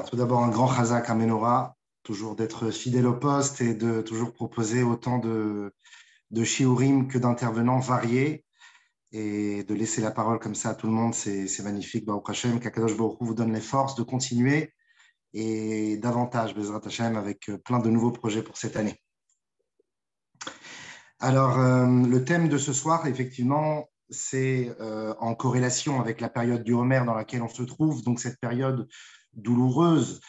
Tout d'abord, un grand chazak à Menorah, toujours d'être fidèle au poste et de toujours proposer autant de shiurim que d'intervenants variés et de laisser la parole comme ça à tout le monde, c'est magnifique. Baruch Hashem, qu'Akadosh Baruch Hu vous donne les forces de continuer et davantage, Bezrat Hashem, avec plein de nouveaux projets pour cette année. Alors, le thème de ce soir, effectivement, c'est en corrélation avec la période du Homer dans laquelle on se trouve, donc cette période douloureuse,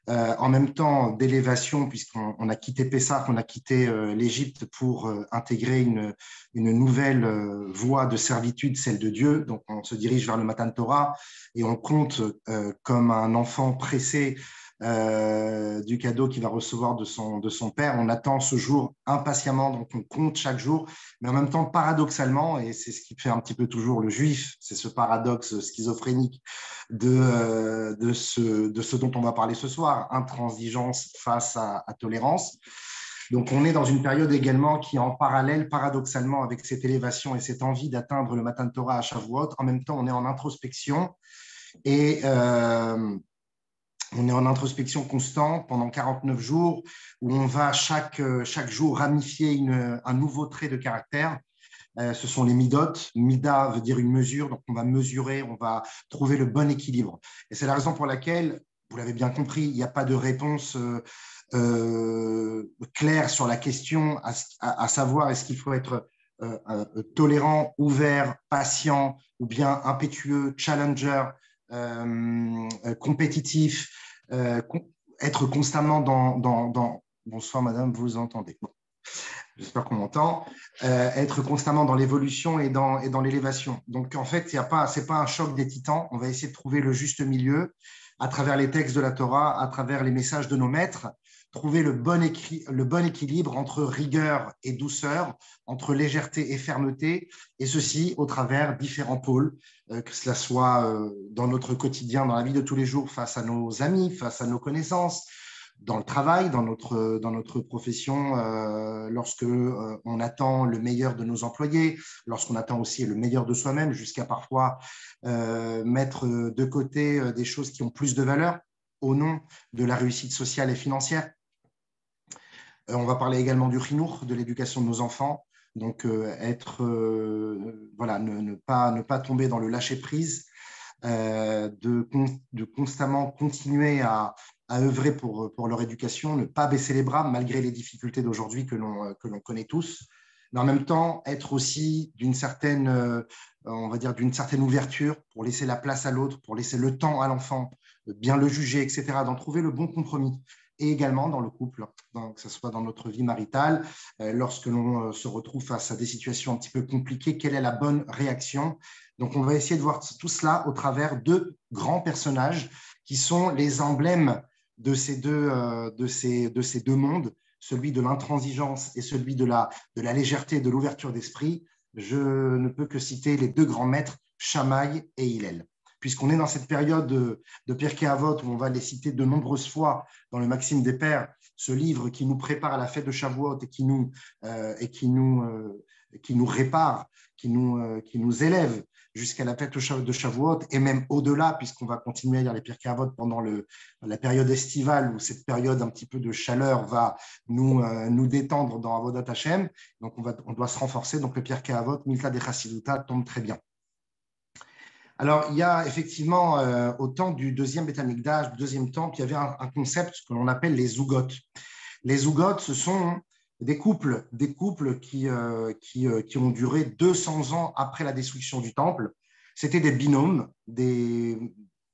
en même temps d'élévation, puisqu'on a quitté Pessah, on a quitté l'Égypte pour intégrer une nouvelle voie de servitude, celle de Dieu. Donc, on se dirige vers le Matan Torah et on compte comme un enfant pressé du cadeau qu'il va recevoir de son père. On attend ce jour impatiemment, donc on compte chaque jour, mais en même temps, paradoxalement, et c'est ce qui fait un petit peu toujours le juif, c'est ce paradoxe schizophrénique de ce dont on va parler ce soir, intransigeance face à tolérance. Donc, on est dans une période également qui est en parallèle, paradoxalement, avec cette élévation et cette envie d'atteindre le Matan Torah à Shavuot. En même temps, on est en introspection et on est en introspection constante pendant 49 jours où on va chaque jour ramifier un nouveau trait de caractère. Ce sont les midot. Mida veut dire une mesure, donc on va mesurer, on va trouver le bon équilibre. Et c'est la raison pour laquelle, vous l'avez bien compris, il n'y a pas de réponse claire sur la question, à savoir est-ce qu'il faut être tolérant, ouvert, patient, ou bien impétueux, challenger, compétitif, être constamment dans... Bonsoir madame, vous entendez. Bon. J'espère qu'on m'entend, être constamment dans l'évolution et dans l'élévation. Donc, en fait, ce n'est pas un choc des titans. On va essayer de trouver le juste milieu à travers les textes de la Torah, à travers les messages de nos maîtres, trouver le bon équilibre entre rigueur et douceur, entre légèreté et fermeté, et ceci au travers différents pôles, que cela soit dans notre quotidien, dans la vie de tous les jours, face à nos amis, face à nos connaissances, dans le travail, dans notre profession, lorsque on attend le meilleur de nos employés, lorsqu'on attend aussi le meilleur de soi-même, jusqu'à parfois mettre de côté des choses qui ont plus de valeur au nom de la réussite sociale et financière. On va parler également du chinour, de l'éducation de nos enfants. Donc, voilà, ne pas tomber dans le lâcher-prise, de constamment continuer à œuvrer pour leur éducation, ne pas baisser les bras malgré les difficultés d'aujourd'hui que l'on connaît tous, mais en même temps être aussi d'une certaine, on va dire, d'une certaine ouverture pour laisser la place à l'autre, pour laisser le temps à l'enfant, bien le juger, etc., d'en trouver le bon compromis. Et également dans le couple, que ce soit dans notre vie maritale, lorsque l'on se retrouve face à des situations un petit peu compliquées, quelle est la bonne réaction? Donc, on va essayer de voir tout cela au travers de grands personnages qui sont les emblèmes de ces deux mondes, celui de l'intransigeance et celui de la légèreté et de l'ouverture d'esprit. Je ne peux que citer les deux grands maîtres, Shammai et Hillel. Puisqu'on est dans cette période de Pirkei Avot où on va les citer de nombreuses fois dans le Maxime des Pères, ce livre qui nous prépare à la fête de Shavuot et qui nous répare, qui nous élève jusqu'à la fête de Shavuot et même au-delà, puisqu'on va continuer à lire les Pirkei Avot pendant la période estivale où cette période un petit peu de chaleur va nous détendre dans Avodat Hashem. Donc, on doit se renforcer. Donc, le Pirkei Avot, Milta de Chassiduta, tombe très bien. Alors, il y a effectivement, au temps du deuxième Beth Amikdash, du deuxième temple, il y avait un concept que l'on appelle les zougot. Les zougot, ce sont des couples qui ont duré 200 ans après la destruction du temple. C'était des binômes,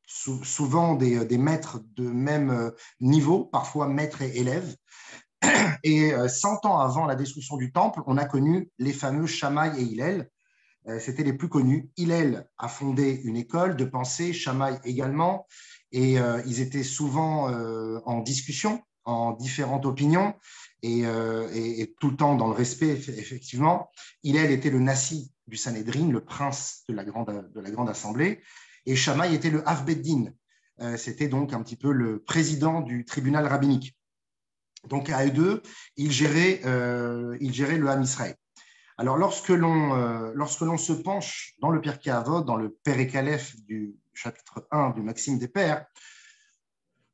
souvent des maîtres de même niveau, parfois maîtres et élèves. Et 100 ans avant la destruction du temple, on a connu les fameux Shammai et Hillel. C'était les plus connus. Hillel a fondé une école de pensée, Shammai également, et ils étaient souvent en discussion, en différentes opinions, et tout le temps dans le respect, effectivement. Hillel était le Nassi du Sanhédrin, le prince de la grande assemblée, et Shammai était le Av Beddin. C'était donc un petit peu le président du tribunal rabbinique. Donc à eux deux, ils géraient le Ham Israël. Alors, lorsque l'on se penche dans le Pirkei Avot, dans le Perek Aleph du chapitre 1 du Maxime des Pères,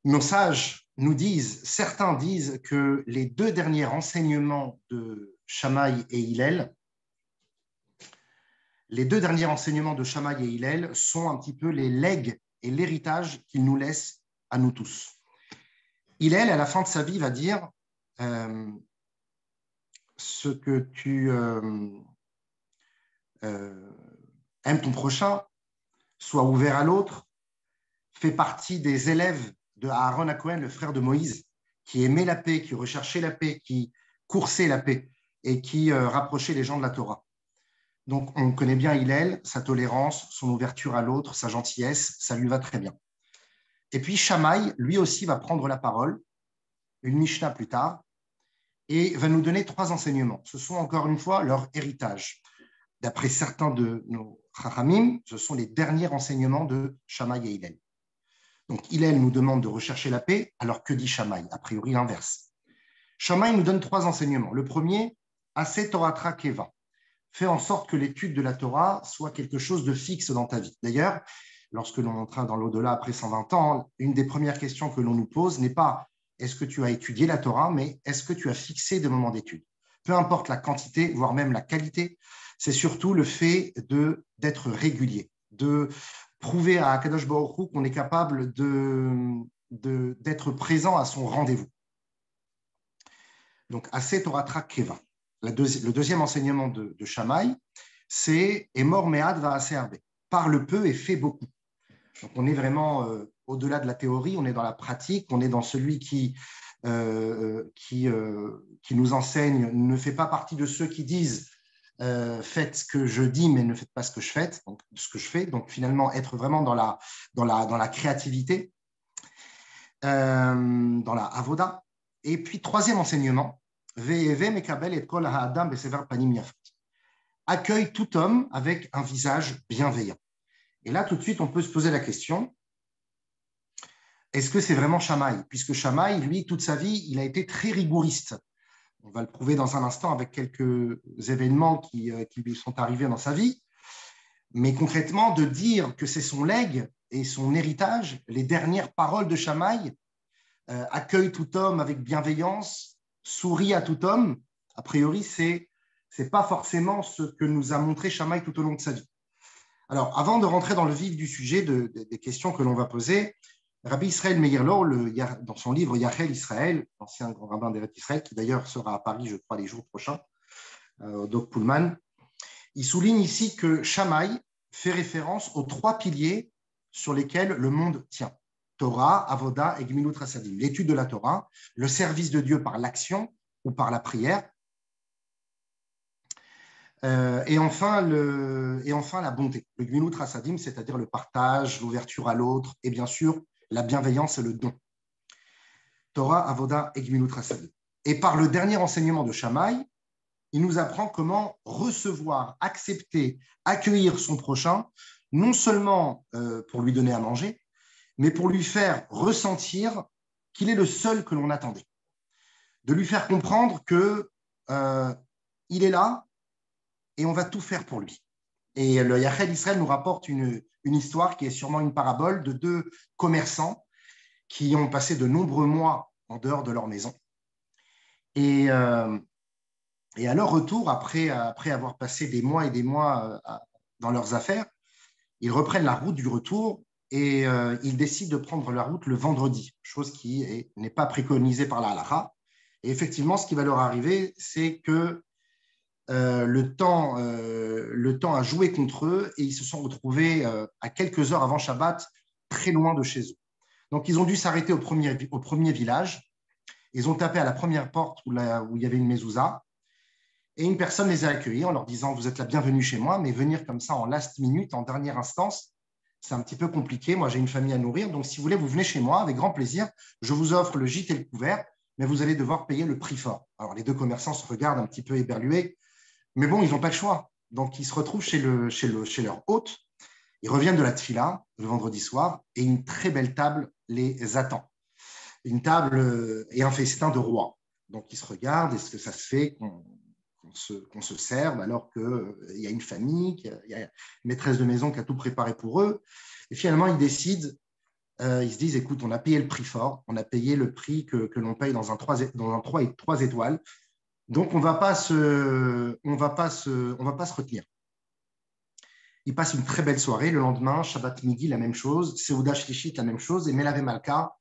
Nos sages nous disent, certains disent que les deux derniers enseignements de Shammai et Hillel, sont un petit peu les legs et l'héritage qu'ils nous laissent à nous tous. Hillel, à la fin de sa vie, va dire ce que tu aimes ton prochain, sois ouvert à l'autre, fais partie des élèves de Aaron HaKohen, le frère de Moïse, qui aimait la paix, qui recherchait la paix, qui coursait la paix et qui rapprochait les gens de la Torah. Donc, on connaît bien Hillel, sa tolérance, son ouverture à l'autre, sa gentillesse, ça lui va très bien. Et puis, Shammai, lui aussi, va prendre la parole, une Mishnah plus tard, et va nous donner 3 enseignements. Ce sont encore une fois leur héritage. D'après certains de nos Chachamim, ce sont les derniers enseignements de Shammai et Hillel. Donc, Hillel nous demande de rechercher la paix, alors que dit Shammai? A priori, l'inverse. Shammai nous donne 3 enseignements. Le premier, Aseh Toratra Keva. Fais en sorte que l'étude de la Torah soit quelque chose de fixe dans ta vie. D'ailleurs, lorsque l'on entre dans l'au-delà après 120 ans, une des premières questions que l'on nous pose n'est pas est-ce que tu as étudié la Torah, mais est-ce que tu as fixé des moments d'étude? Peu importe la quantité, voire même la qualité, c'est surtout le fait d'être régulier, de prouver à Akadosh Baruch Hu qu'on est capable d'être présent à son rendez-vous. Donc, Aseh Toratra Keva. Le deuxième enseignement de Shammai, c'est Emor Me'ad Va'aseh Harbe. Parle peu et fais beaucoup. Donc, on est vraiment au-delà de la théorie, on est dans la pratique, on est dans celui qui nous enseigne, ne fait pas partie de ceux qui disent faites ce que je dis, mais ne faites pas ce que je fais. Donc, ce que je fais. Donc, finalement, être vraiment dans la créativité, dans la avoda. Et puis, troisième enseignement, accueille tout homme avec un visage bienveillant. Et là, tout de suite, on peut se poser la question, est-ce que c'est vraiment Shammai? Puisque Shammai, lui, toute sa vie, il a été très rigouriste. On va le prouver dans un instant avec quelques événements qui lui sont arrivés dans sa vie. Mais concrètement, de dire que c'est son legs et son héritage, les dernières paroles de Shammai, accueille tout homme avec bienveillance, sourit à tout homme, a priori, c'est pas forcément ce que nous a montré Shammai tout au long de sa vie. Alors, avant de rentrer dans le vif du sujet des questions que l'on va poser, Rabbi Israël Meir-Lo, dans son livre Yachel Israël, l'ancien grand rabbin d'Eretz Israël, qui d'ailleurs sera à Paris, je crois, les jours prochains, au Doc Pullman, il souligne ici que Shammai fait référence aux 3 piliers sur lesquels le monde tient. Torah, Avoda et Gmilut Hasadim. L'étude de la Torah, le service de Dieu par l'action ou par la prière, et enfin la bonté, le Gmilut Hasadim, c'est-à-dire le partage, l'ouverture à l'autre, et bien sûr la bienveillance et le don. Torah, Avoda et Gmilut Hasadim. Et par le dernier enseignement de Shammai, il nous apprend comment recevoir, accepter, accueillir son prochain, non seulement pour lui donner à manger, mais pour lui faire ressentir qu'il est le seul que l'on attendait. De lui faire comprendre qu'il est là et on va tout faire pour lui. Et le Yachel Israël nous rapporte une histoire qui est sûrement une parabole de 2 commerçants qui ont passé de nombreux mois en dehors de leur maison. Et à leur retour, après avoir passé des mois et des mois dans leurs affaires, ils reprennent la route du retour et ils décident de prendre la route le vendredi, chose qui n'est pas préconisée par la halakha. Et effectivement, ce qui va leur arriver, c'est que le temps a joué contre eux et ils se sont retrouvés à quelques heures avant Shabbat, très loin de chez eux. Donc, ils ont dû s'arrêter au premier village. Ils ont tapé à la première porte où il y avait une mezouza. Et une personne les a accueillis en leur disant « Vous êtes la bienvenue chez moi, mais venir comme ça en last minute, en dernière instance, c'est un petit peu compliqué. Moi, j'ai une famille à nourrir. Donc, si vous voulez, vous venez chez moi avec grand plaisir. Je vous offre le gîte et le couvert, mais vous allez devoir payer le prix fort. » Alors, les 2 commerçants se regardent un petit peu éberlués. Mais bon, ils n'ont pas le choix. Donc, ils se retrouvent chez leur hôte. Ils reviennent de la tfila le vendredi soir et une très belle table les attend. Une table et un festin de roi. Donc, ils se regardent. Est-ce que ça se fait qu'on se serve alors qu'il y a une famille, qu'il y a une maîtresse de maison qui a tout préparé pour eux? Et finalement, ils décident ils se disent, écoute, on a payé le prix fort, on a payé le prix que l'on paye dans un 3 étoiles, donc on va pas se retenir. Ils passent une très belle soirée. Le lendemain, Shabbat midi, la même chose. Seuda Shlishit, la même chose. Et Melave Malka,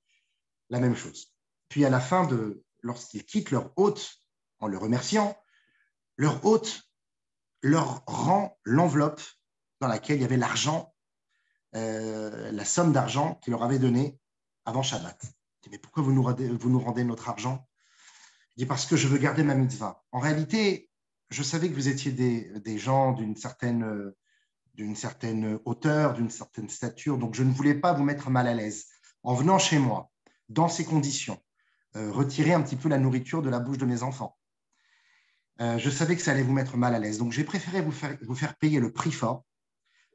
la même chose. Puis à la fin, lorsqu'ils quittent leur hôte, en le remerciant, leur hôte leur rend l'enveloppe dans laquelle il y avait l'argent, la somme d'argent qu'il leur avait donnée avant Shabbat. Je dis, mais pourquoi vous nous rendez notre argent? Je dis, parce que je veux garder ma mitzvah. En réalité, je savais que vous étiez des gens d'une certaine hauteur, d'une certaine stature, donc je ne voulais pas vous mettre mal à l'aise. En venant chez moi, dans ces conditions, retirer un petit peu la nourriture de la bouche de mes enfants, je savais que ça allait vous mettre mal à l'aise. Donc, j'ai préféré vous faire payer le prix fort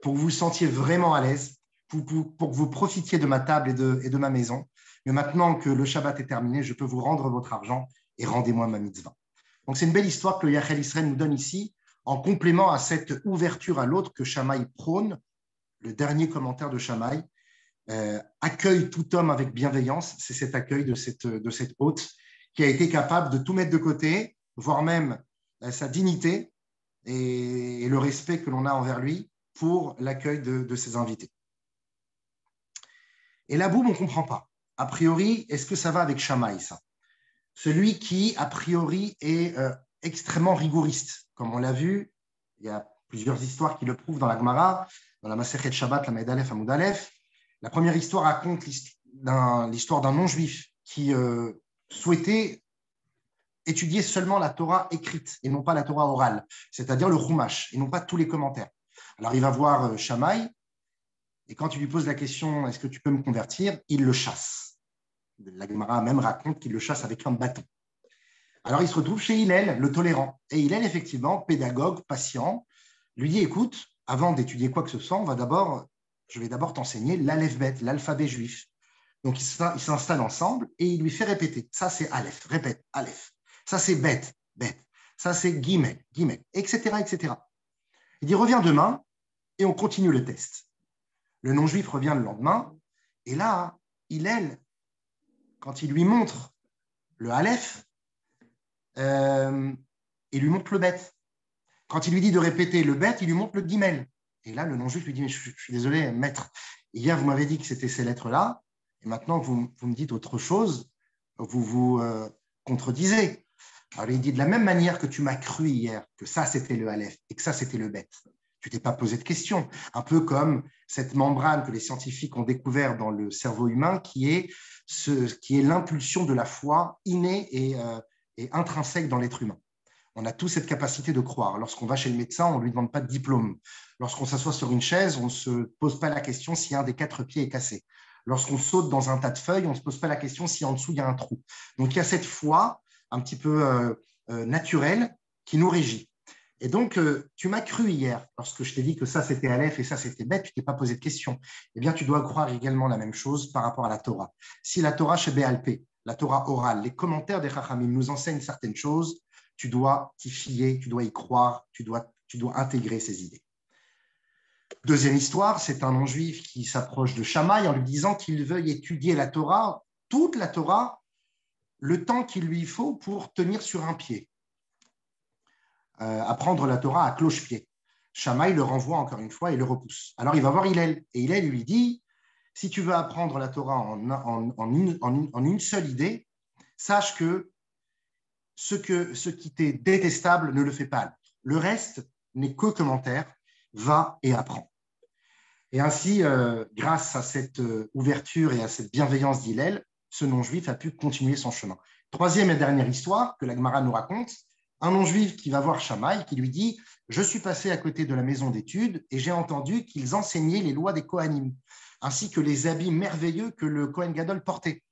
pour que vous vous sentiez vraiment à l'aise, pour que vous profitiez de ma table et de ma maison. Mais maintenant que le Shabbat est terminé, je peux vous rendre votre argent et rendez-moi ma mitzvah. Donc, c'est une belle histoire que le Yachel Israël nous donne ici, en complément à cette ouverture à l'autre que Shammai prône. Le dernier commentaire de Shammai, accueille tout homme avec bienveillance. C'est cet accueil de cette hôte qui a été capable de tout mettre de côté, voire même sa dignité et le respect que l'on a envers lui pour l'accueil de ses invités. Et la boum, on ne comprend pas. A priori, est-ce que ça va avec Shammai, ça? Celui qui, a priori, est extrêmement rigoriste. Comme on l'a vu, il y a plusieurs histoires qui le prouvent dans la Gemara, dans la Masechet Shabbat, la Maïd Aleph, Amoud Aleph. La première histoire raconte l'histoire d'un non-juif qui souhaitait étudier seulement la Torah écrite et non pas la Torah orale, c'est-à-dire le Chumash, et non pas tous les commentaires. Alors, il va voir Shammai, et quand il lui pose la question « Est-ce que tu peux me convertir ?», il le chasse. La Gemara même raconte qu'il le chasse avec un bâton. Alors, il se retrouve chez Hillel, le tolérant. Et Hillel, effectivement, pédagogue, patient, lui dit « Écoute, avant d'étudier quoi que ce soit, je vais d'abord t'enseigner l'Aleph-Bet, l'alphabet juif. » Donc, ils s'installent ensemble et il lui fait répéter. Ça, c'est Aleph, répète, Aleph. Ça, c'est Bet, Bet. Ça, c'est Gimel, Gimel, etc., etc. Il dit, reviens demain et on continue le test. Le non-juif revient le lendemain et là, Hillel, quand il lui montre le Aleph, il lui montre le Bet. Quand il lui dit de répéter le Bet, il lui montre le Gimel. Et là, le non-juif lui dit, mais je suis désolé, maître, hier, vous m'avez dit que c'était ces lettres-là, et maintenant, vous me dites autre chose, vous vous contredisez. Alors, il dit, de la même manière que tu m'as cru hier, que ça, c'était le Aleph, et que ça, c'était le Bet. Tu ne t'es pas posé de questions. Un peu comme cette membrane que les scientifiques ont découvert dans le cerveau humain, qui est l'impulsion de la foi innée et intrinsèque dans l'être humain. On a tous cette capacité de croire. Lorsqu'on va chez le médecin, on ne lui demande pas de diplôme. Lorsqu'on s'assoit sur une chaise, on ne se pose pas la question si un des 4 pieds est cassé. Lorsqu'on saute dans un tas de feuilles, on ne se pose pas la question si en dessous, il y a un trou. Donc, il y a cette foi un petit peu naturelle qui nous régit. Et donc, tu m'as cru hier, lorsque je t'ai dit que ça, c'était Aleph et ça, c'était Bet, tu ne t'es pas posé de questions. Eh bien, tu dois croire également la même chose par rapport à la Torah. Si la Torah chez Béalpé, la Torah orale, les commentaires des Chachamim nous enseignent certaines choses, tu dois t'y fier, tu dois y croire, tu dois intégrer ces idées. Deuxième histoire, c'est un non-juif qui s'approche de Shammai en lui disant qu'il veuille étudier la Torah, toute la Torah, le temps qu'il lui faut pour tenir sur un pied, apprendre la Torah à cloche-pied. Shammai le renvoie encore une fois et le repousse. Alors il va voir Hillel, et Hillel lui dit, si tu veux apprendre la Torah en une seule idée, sache que ce qui t'est détestable ne le fait pas. Le reste n'est que commentaire, va et apprends. Et ainsi, grâce à cette ouverture et à cette bienveillance d'Hillel, ce non-juif a pu continuer son chemin. Troisième et dernière histoire que la Gemara nous raconte, un non-juif qui va voir Shammai, qui lui dit « Je suis passé à côté de la maison d'études et j'ai entendu qu'ils enseignaient les lois des Kohanim, ainsi que les habits merveilleux que le Kohen Gadol portait.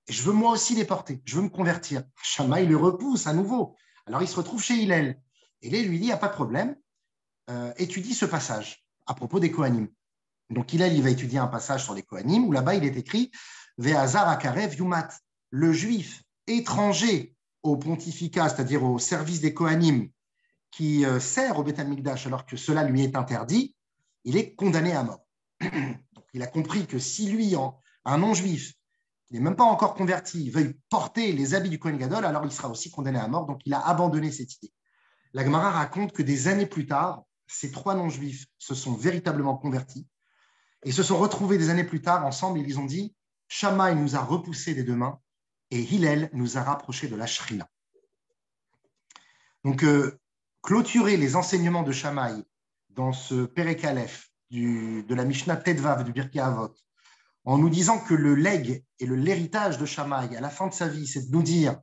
Et je veux moi aussi les porter, je veux me convertir. » Shammai le repousse à nouveau. Alors il se retrouve chez Hillel. Et Hillel lui dit « Il n'y a pas de problème, étudie ce passage à propos des Kohanim. » Donc Hillel, il va étudier un passage sur les Kohanim où là-bas il est écrit « Ve'azar akarev yumat » le juif étranger au pontificat, c'est-à-dire au service des Kohanim, qui sert au Beth Amikdash alors que cela lui est interdit, il est condamné à mort. Donc, il a compris que si lui, un non-juif, qui n'est même pas encore converti, veuille porter les habits du Kohen Gadol, alors il sera aussi condamné à mort. Donc il a abandonné cette idée. La Gemara raconte que des années plus tard, ces trois non-juifs se sont véritablement convertis et se sont retrouvés des années plus tard ensemble et ils ont dit Shammai nous a repoussés des deux mains et Hillel nous a rapprochés de la Shrina. Donc, clôturer les enseignements de Shammai dans ce Perek Aleph de la Mishnah Tedvav du Pirkei Avot, en nous disant que le leg et l'héritage de Shammai à la fin de sa vie, c'est de nous dire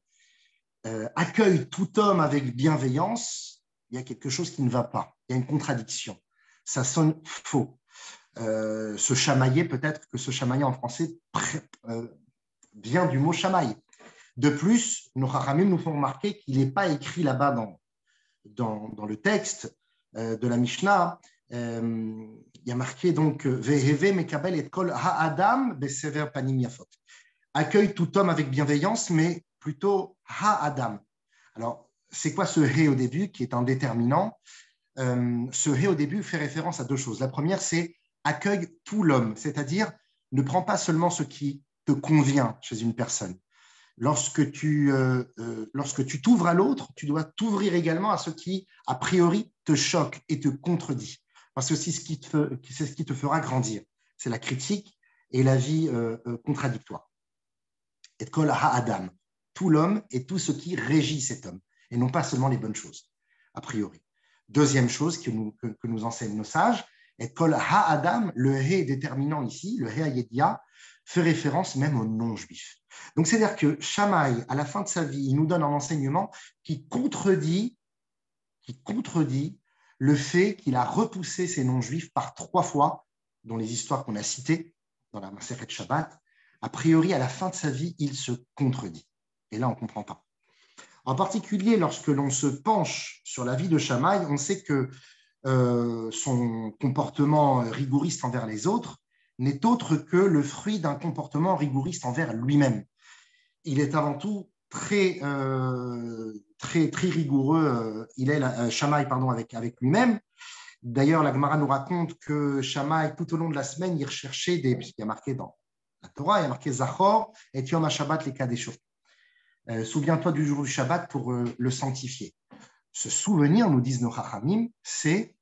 accueille tout homme avec bienveillance, il y a quelque chose qui ne va pas, il y a une contradiction, ça sonne faux. Se chamailler, peut-être que ce chamailler en français vient du mot chamaille. De plus, nos Chachamim nous font remarquer qu'il n'est pas écrit là-bas dans le texte de la Mishnah. Il y a marqué donc Veheve mekabel et kol ha'adam besever panim yafot. Accueille tout homme avec bienveillance, mais plutôt ha'adam. Alors, c'est quoi ce he au début qui est un déterminant? Ce he au début fait référence à deux choses. La première, c'est accueille tout l'homme, c'est-à-dire ne prends pas seulement ce qui te convient chez une personne. Lorsque tu t'ouvres à l'autre, tu dois t'ouvrir également à ce qui, a priori, te choque et te contredit. Parce que c'est ce qui te fera grandir. C'est la critique et la vie contradictoire. Et kol ha'adam, tout l'homme et tout ce qui régit cet homme, et non pas seulement les bonnes choses, a priori. Deuxième chose que nous enseignent nos sages, et kol ha'adam, le he déterminant ici, le he hayedia, fait référence même aux non-juifs. Donc, c'est-à-dire que Shammai, à la fin de sa vie, il nous donne un enseignement qui contredit le fait qu'il a repoussé ces non-juifs par 3 fois, dans les histoires qu'on a citées dans la Masechet Shabbat. A priori, à la fin de sa vie, il se contredit. Et là, on ne comprend pas. En particulier, lorsque l'on se penche sur la vie de Shammai, on sait que son comportement rigoriste envers les autres n'est autre que le fruit d'un comportement rigoriste envers lui-même. Il est avant tout très rigoureux, Shammai avec lui-même. D'ailleurs, la Gemara nous raconte que Shammai, tout au long de la semaine, il recherchait puisqu'il y a marqué dans la Torah, il y a marqué Zachor et Yom HaShabbat les Kadeshot. Souviens-toi du jour du Shabbat pour le sanctifier. Ce souvenir, nous disent nos Chachamim, c'est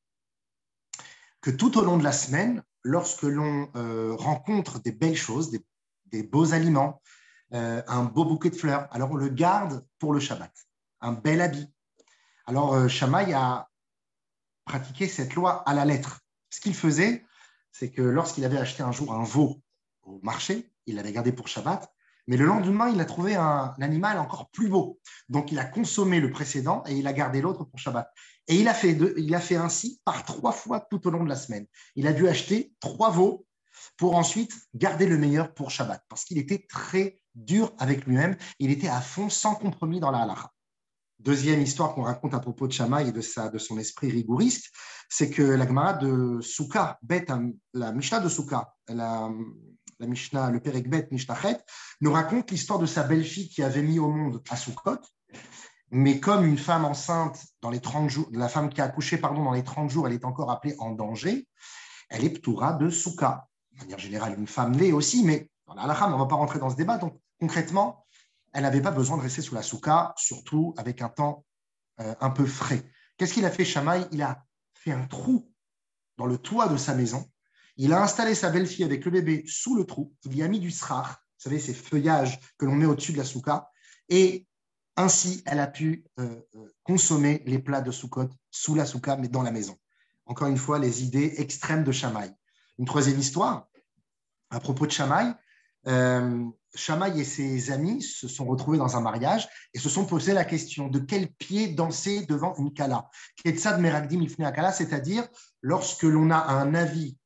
que tout au long de la semaine, lorsque l'on rencontre des belles choses, des beaux aliments, un beau bouquet de fleurs, alors on le garde pour le Shabbat, un bel habit. Alors Shammai a pratiqué cette loi à la lettre. Ce qu'il faisait, c'est que lorsqu'il avait acheté un jour un veau au marché, il l'avait gardé pour Shabbat, mais le lendemain, il a trouvé un animal encore plus beau. Donc, il a consommé le précédent et il a gardé l'autre pour Shabbat. Et il a fait ainsi par 3 fois tout au long de la semaine. Il a dû acheter 3 veaux pour ensuite garder le meilleur pour Shabbat, parce qu'il était très dur avec lui-même. Il était à fond, sans compromis dans la halakha. Deuxième histoire qu'on raconte à propos de Shammai et de son esprit rigoriste, c'est que la Gemara de Souka, la Mishnah de Souka, la Mishnah, le Perek Bet Mishnachet, nous raconte l'histoire de sa belle-fille qui avait mis au monde à Sukkot, mais comme une femme enceinte, dans les 30 jours, la femme qui a accouché dans les 30 jours, elle est encore appelée en danger, elle est Ptoura de Souka. De manière générale, une femme l'est aussi, mais dans la halakha, on ne va pas rentrer dans ce débat. Donc, concrètement, elle n'avait pas besoin de rester sous la Souka, surtout avec un temps un peu frais. Qu'est-ce qu'il a fait, Shammai? Il a fait un trou dans le toit de sa maison. Il a installé sa belle-fille avec le bébé sous le trou. Il y a mis du srach, vous savez, ces feuillages que l'on met au-dessus de la souka. Et ainsi, elle a pu consommer les plats de Sukkot sous la souka, mais dans la maison. Encore une fois, les idées extrêmes de Shammai. Une troisième histoire, à propos de Shammai. Shammai et ses amis se sont retrouvés dans un mariage et se sont posé la question de quel pied danser devant une kala. Ketzad meragdim lifnei hakala, c'est-à-dire lorsque l'on a un avis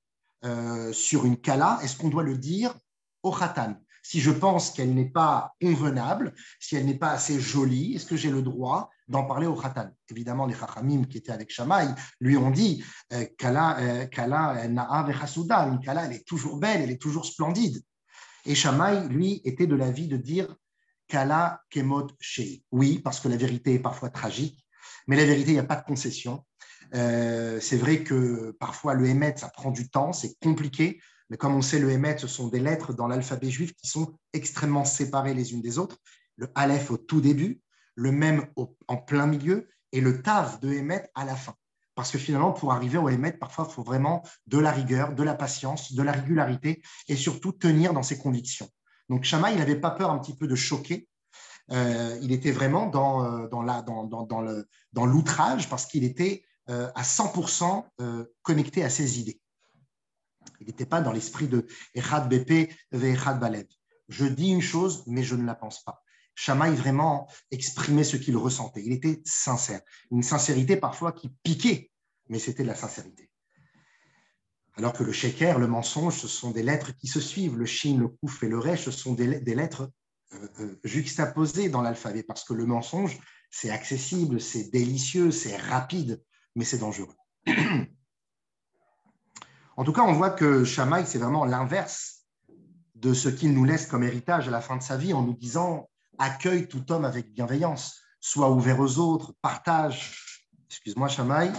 sur une kala, est-ce qu'on doit le dire au khatan? Si je pense qu'elle n'est pas convenable, si elle n'est pas assez jolie, est-ce que j'ai le droit d'en parler au khatan? Évidemment, les chachamim qui étaient avec Shammai lui ont dit kala na'a vechasuda, une kala, elle est toujours belle, elle est toujours splendide. Et Shammai, lui, était de l'avis de dire kala kemot shei. Oui, parce que la vérité est parfois tragique, mais la vérité, il n'y a pas de concession. C'est vrai que parfois le émettre, ça prend du temps, c'est compliqué Mais comme on sait, le Hémet, ce sont des lettres dans l'alphabet juif qui sont extrêmement séparées les unes des autres. Le Aleph au tout début, le Mem en plein milieu et le Tav de Hémet à la fin. Parce que finalement, pour arriver au Hémet, parfois, il faut vraiment de la rigueur, de la patience, de la régularité et surtout tenir dans ses convictions. Donc, Shammai, il n'avait pas peur un petit peu de choquer. Il était vraiment dans l'outrage parce qu'il était à 100% connecté à ses idées. Il n'était pas dans l'esprit de Echad Bépé ve Echad Balev. Je dis une chose, mais je ne la pense pas. Shammai vraiment exprimait ce qu'il ressentait. Il était sincère. Une sincérité parfois qui piquait, mais c'était de la sincérité. Alors que le sheker, le mensonge, ce sont des lettres qui se suivent. Le shin, le kouf et le resh, ce sont des lettres juxtaposées dans l'alphabet, parce que le mensonge, c'est accessible, c'est délicieux, c'est rapide, mais c'est dangereux. En tout cas, on voit que Shammai, c'est vraiment l'inverse de ce qu'il nous laisse comme héritage à la fin de sa vie en nous disant « accueille tout homme avec bienveillance, sois ouvert aux autres, partage ». Excuse-moi Shammai,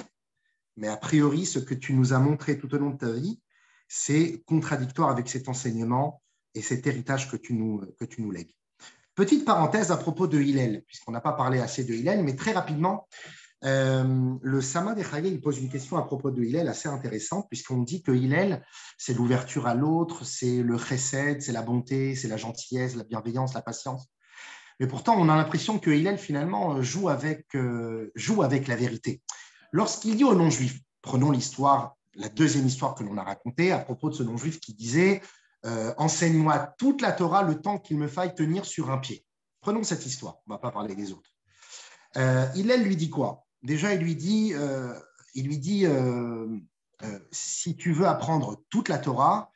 mais a priori, ce que tu nous as montré tout au long de ta vie, c'est contradictoire avec cet enseignement et cet héritage que tu nous lègues. Petite parenthèse à propos de Hillel, puisqu'on n'a pas parlé assez de Hillel, mais très rapidement, le Samad Echaye, il pose une question à propos de Hillel assez intéressante, puisqu'on dit que Hillel, c'est l'ouverture à l'autre, c'est le chesed, c'est la bonté, c'est la gentillesse, la bienveillance, la patience. Mais pourtant, on a l'impression que Hillel, finalement, joue avec la vérité. Lorsqu'il dit aux non-juifs, prenons l'histoire, la deuxième histoire que l'on a racontée à propos de ce non-juif qui disait enseigne-moi toute la Torah le temps qu'il me faille tenir sur un pied. Prenons cette histoire, on ne va pas parler des autres. Hillel lui dit quoi? Déjà, il lui dit si tu veux apprendre toute la Torah,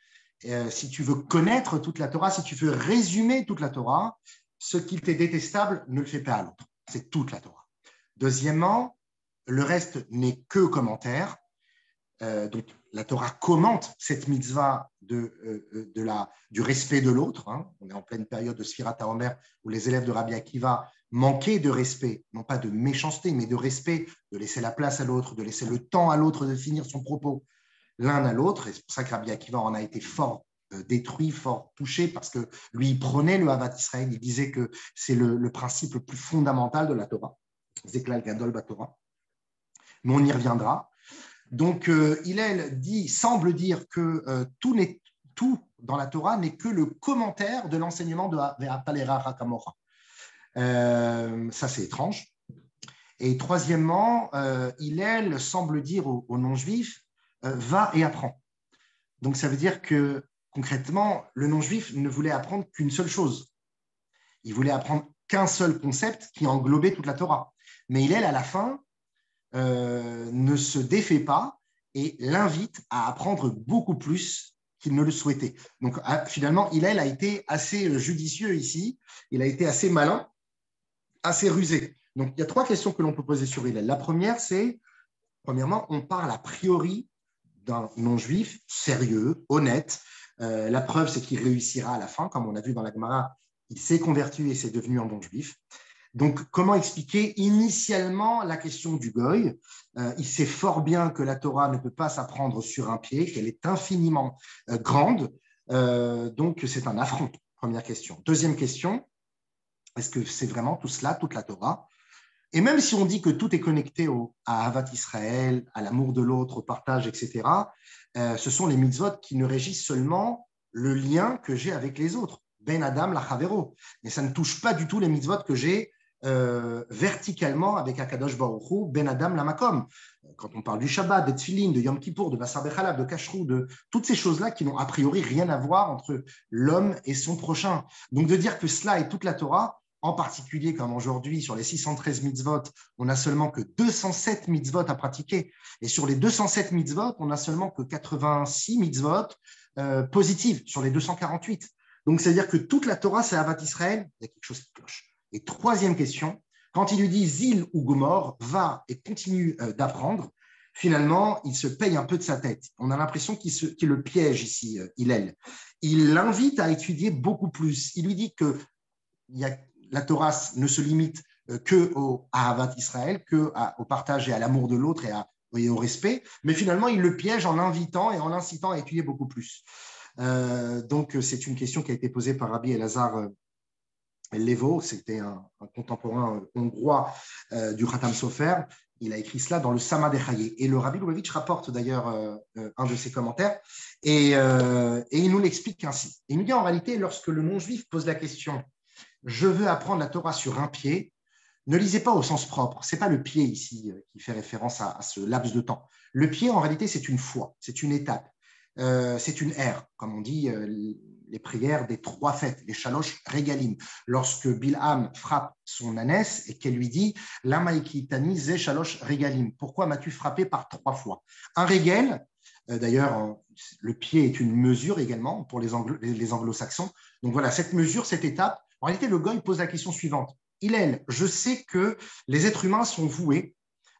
si tu veux connaître toute la Torah, si tu veux résumer toute la Torah, ce qui t'est détestable, ne le fais pas à l'autre. C'est toute la Torah. Deuxièmement, le reste n'est que commentaire. Donc, la Torah commente cette mitzvah du respect de l'autre. Hein. On est en pleine période de Sfirat HaOmer où les élèves de Rabbi Akiva manquaient de respect, non pas de méchanceté, mais de respect, de laisser la place à l'autre, de laisser le temps à l'autre de finir son propos l'un à l'autre. Et c'est pour ça que Rabbi Akiva en a été fort détruit, fort touché, parce que lui, il prenait le Havat Israël, il disait que c'est le principe le plus fondamental de la Torah. Zeklal Gadol Batorah. Mais on y reviendra. Donc, Hillel semble dire que tout dans la Torah n'est que le commentaire de l'enseignement de Ve'apalera Hakamora. Ça, c'est étrange. Et troisièmement, Hillel semble dire aux non-juifs va et apprends. Donc, ça veut dire que concrètement, le non-juif ne voulait apprendre qu'une seule chose. Il voulait apprendre qu'un seul concept qui englobait toute la Torah. Mais Hillel, à la fin, ne se défait pas et l'invite à apprendre beaucoup plus qu'il ne le souhaitait. Donc finalement, Hillel a été assez judicieux ici, il a été assez malin, assez rusé. Donc il y a trois questions que l'on peut poser sur Hillel. La première, c'est, premièrement, on parle a priori d'un non-juif sérieux, honnête. La preuve, c'est qu'il réussira à la fin, comme on a vu dans la Gemara, il s'est converti et s'est devenu un bon juif. Donc, comment expliquer initialement la question du goy? Il sait fort bien que la Torah ne peut pas s'apprendre sur un pied, qu'elle est infiniment grande. Donc, c'est un affront, première question. Deuxième question, est-ce que c'est vraiment tout cela, toute la Torah? Et même si on dit que tout est connecté à Ahavat Israël, à l'amour de l'autre, au partage, etc., ce sont les mitzvot qui ne régissent seulement le lien que j'ai avec les autres. Ben Adam la Chavero. Mais ça ne touche pas du tout les mitzvot que j'ai verticalement avec Akadosh Baruch Hu, Ben Adam la Makom. Quand on parle du Shabbat, des Tfilin, de Yom Kippour, de Basar Bechalab, de Kashrou, de toutes ces choses-là qui n'ont a priori rien à voir entre l'homme et son prochain. Donc de dire que cela est toute la Torah, en particulier comme aujourd'hui, sur les 613 mitzvot, on n'a seulement que 207 mitzvot à pratiquer. Et sur les 207 mitzvot, on n'a seulement que 86 mitzvot positives sur les 248. Donc, c'est-à-dire que toute la Torah, c'est Ahavat Israël, il y a quelque chose qui cloche. Et troisième question, quand il lui dit Zil ou Gomor, va et continue d'apprendre, finalement, il se paye un peu de sa tête. On a l'impression qu'il le piège ici, Hillel. Il l'invite à étudier beaucoup plus. Il lui dit que la Torah ne se limite à Ahavat Israël, qu'au partage et à l'amour de l'autre et au respect, mais finalement, il le piège en l'invitant et en l'incitant à étudier beaucoup plus. Donc, c'est une question qui a été posée par Rabbi Elazar Levo, c'était un contemporain hongrois du Khatam Sofer. Il a écrit cela dans le Sama Dechaye. Et le Rabbi Lubavitch rapporte d'ailleurs un de ses commentaires et il nous l'explique ainsi. Il nous dit en réalité, lorsque le non-juif pose la question « Je veux apprendre la Torah sur un pied », ne lisez pas au sens propre. Ce n'est pas le pied ici qui fait référence à ce laps de temps. Le pied, en réalité, c'est une foi, c'est une étape, c'est une ère, comme on dit les prières des 3 fêtes, les shalosh regalim. Lorsque Bilham frappe son ânesse et qu'elle lui dit « Lama ikitani ze shalosh regalim » pourquoi m'as-tu frappé par 3 fois? Un régal, d'ailleurs, le pied est une mesure également pour les anglo-saxons. Donc voilà, cette mesure, cette étape, en réalité, le goy pose la question suivante. Hillel, je sais que les êtres humains sont voués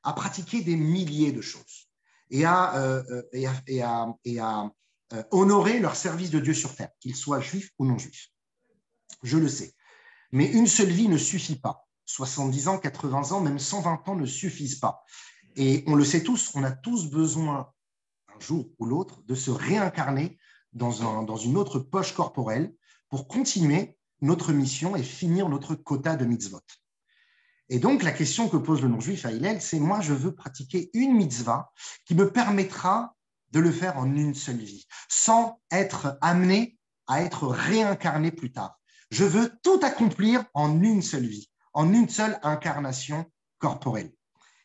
à pratiquer des milliers de choses et à honorer leur service de Dieu sur terre, qu'ils soient juifs ou non juifs. Je le sais. Mais une seule vie ne suffit pas. 70 ans, 80 ans, même 120 ans ne suffisent pas. Et on le sait tous, on a tous besoin, un jour ou l'autre, de se réincarner dans une autre poche corporelle pour continuer notre mission et finir notre quota de mitzvot. Et donc, la question que pose le non-juif à Hillel, c'est moi, je veux pratiquer une mitzvah qui me permettra de le faire en une seule vie, sans être amené à être réincarné plus tard. Je veux tout accomplir en une seule vie, en une seule incarnation corporelle.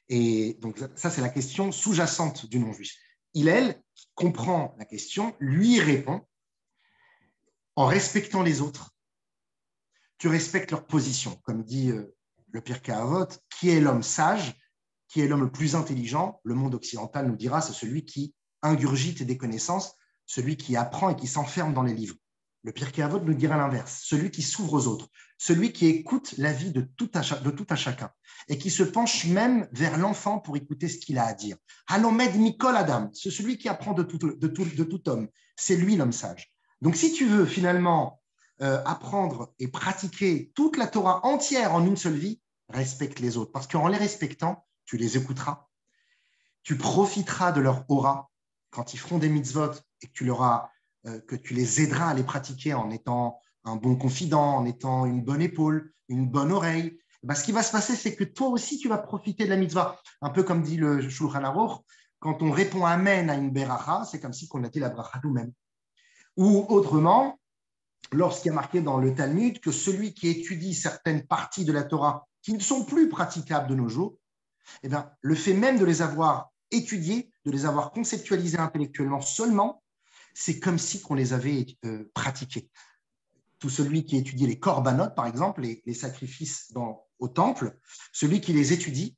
Et donc, ça, c'est la question sous-jacente du non-juif. Hillel, qui comprend la question, lui répond en respectant les autres. Tu respectes leur position, comme dit le Pirkei Avot, qui est l'homme sage, qui est l'homme le plus intelligent. Le monde occidental nous dira, c'est celui qui ingurgite des connaissances, celui qui apprend et qui s'enferme dans les livres. Le Pirkei Avot nous dira l'inverse, celui qui s'ouvre aux autres, celui qui écoute la vie de tout à chacun et qui se penche même vers l'enfant pour écouter ce qu'il a à dire. Halomed Mikol Adam, c'est celui qui apprend de tout homme. C'est lui l'homme sage. Donc si tu veux finalement apprendre et pratiquer toute la Torah entière en une seule vie, respecte les autres. Parce qu'en les respectant, tu les écouteras, tu profiteras de leur aura quand ils feront des mitzvot et que tu les aideras à les pratiquer en étant un bon confident, en étant une bonne épaule, une bonne oreille. Ben, ce qui va se passer, c'est que toi aussi, tu vas profiter de la mitzvah. Un peu comme dit le Shulchan Aruch, quand on répond Amen à une beracha, c'est comme si on a dit la bracha nous-mêmes. Ou autrement, lorsqu'il y a marqué dans le Talmud que celui qui étudie certaines parties de la Torah qui ne sont plus praticables de nos jours, eh bien, le fait même de les avoir étudiées, de les avoir conceptualisées intellectuellement seulement, c'est comme si on les avait pratiquées. Tout celui qui étudie les korbanot, par exemple, les sacrifices au temple, celui qui les étudie,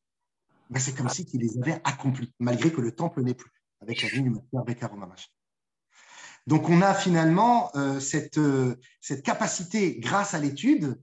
ben, c'est comme si il les avait accomplis, malgré que le temple n'est plus, avec la vie du Matthieu Bekar Mamash. Donc, on a finalement cette capacité, grâce à l'étude,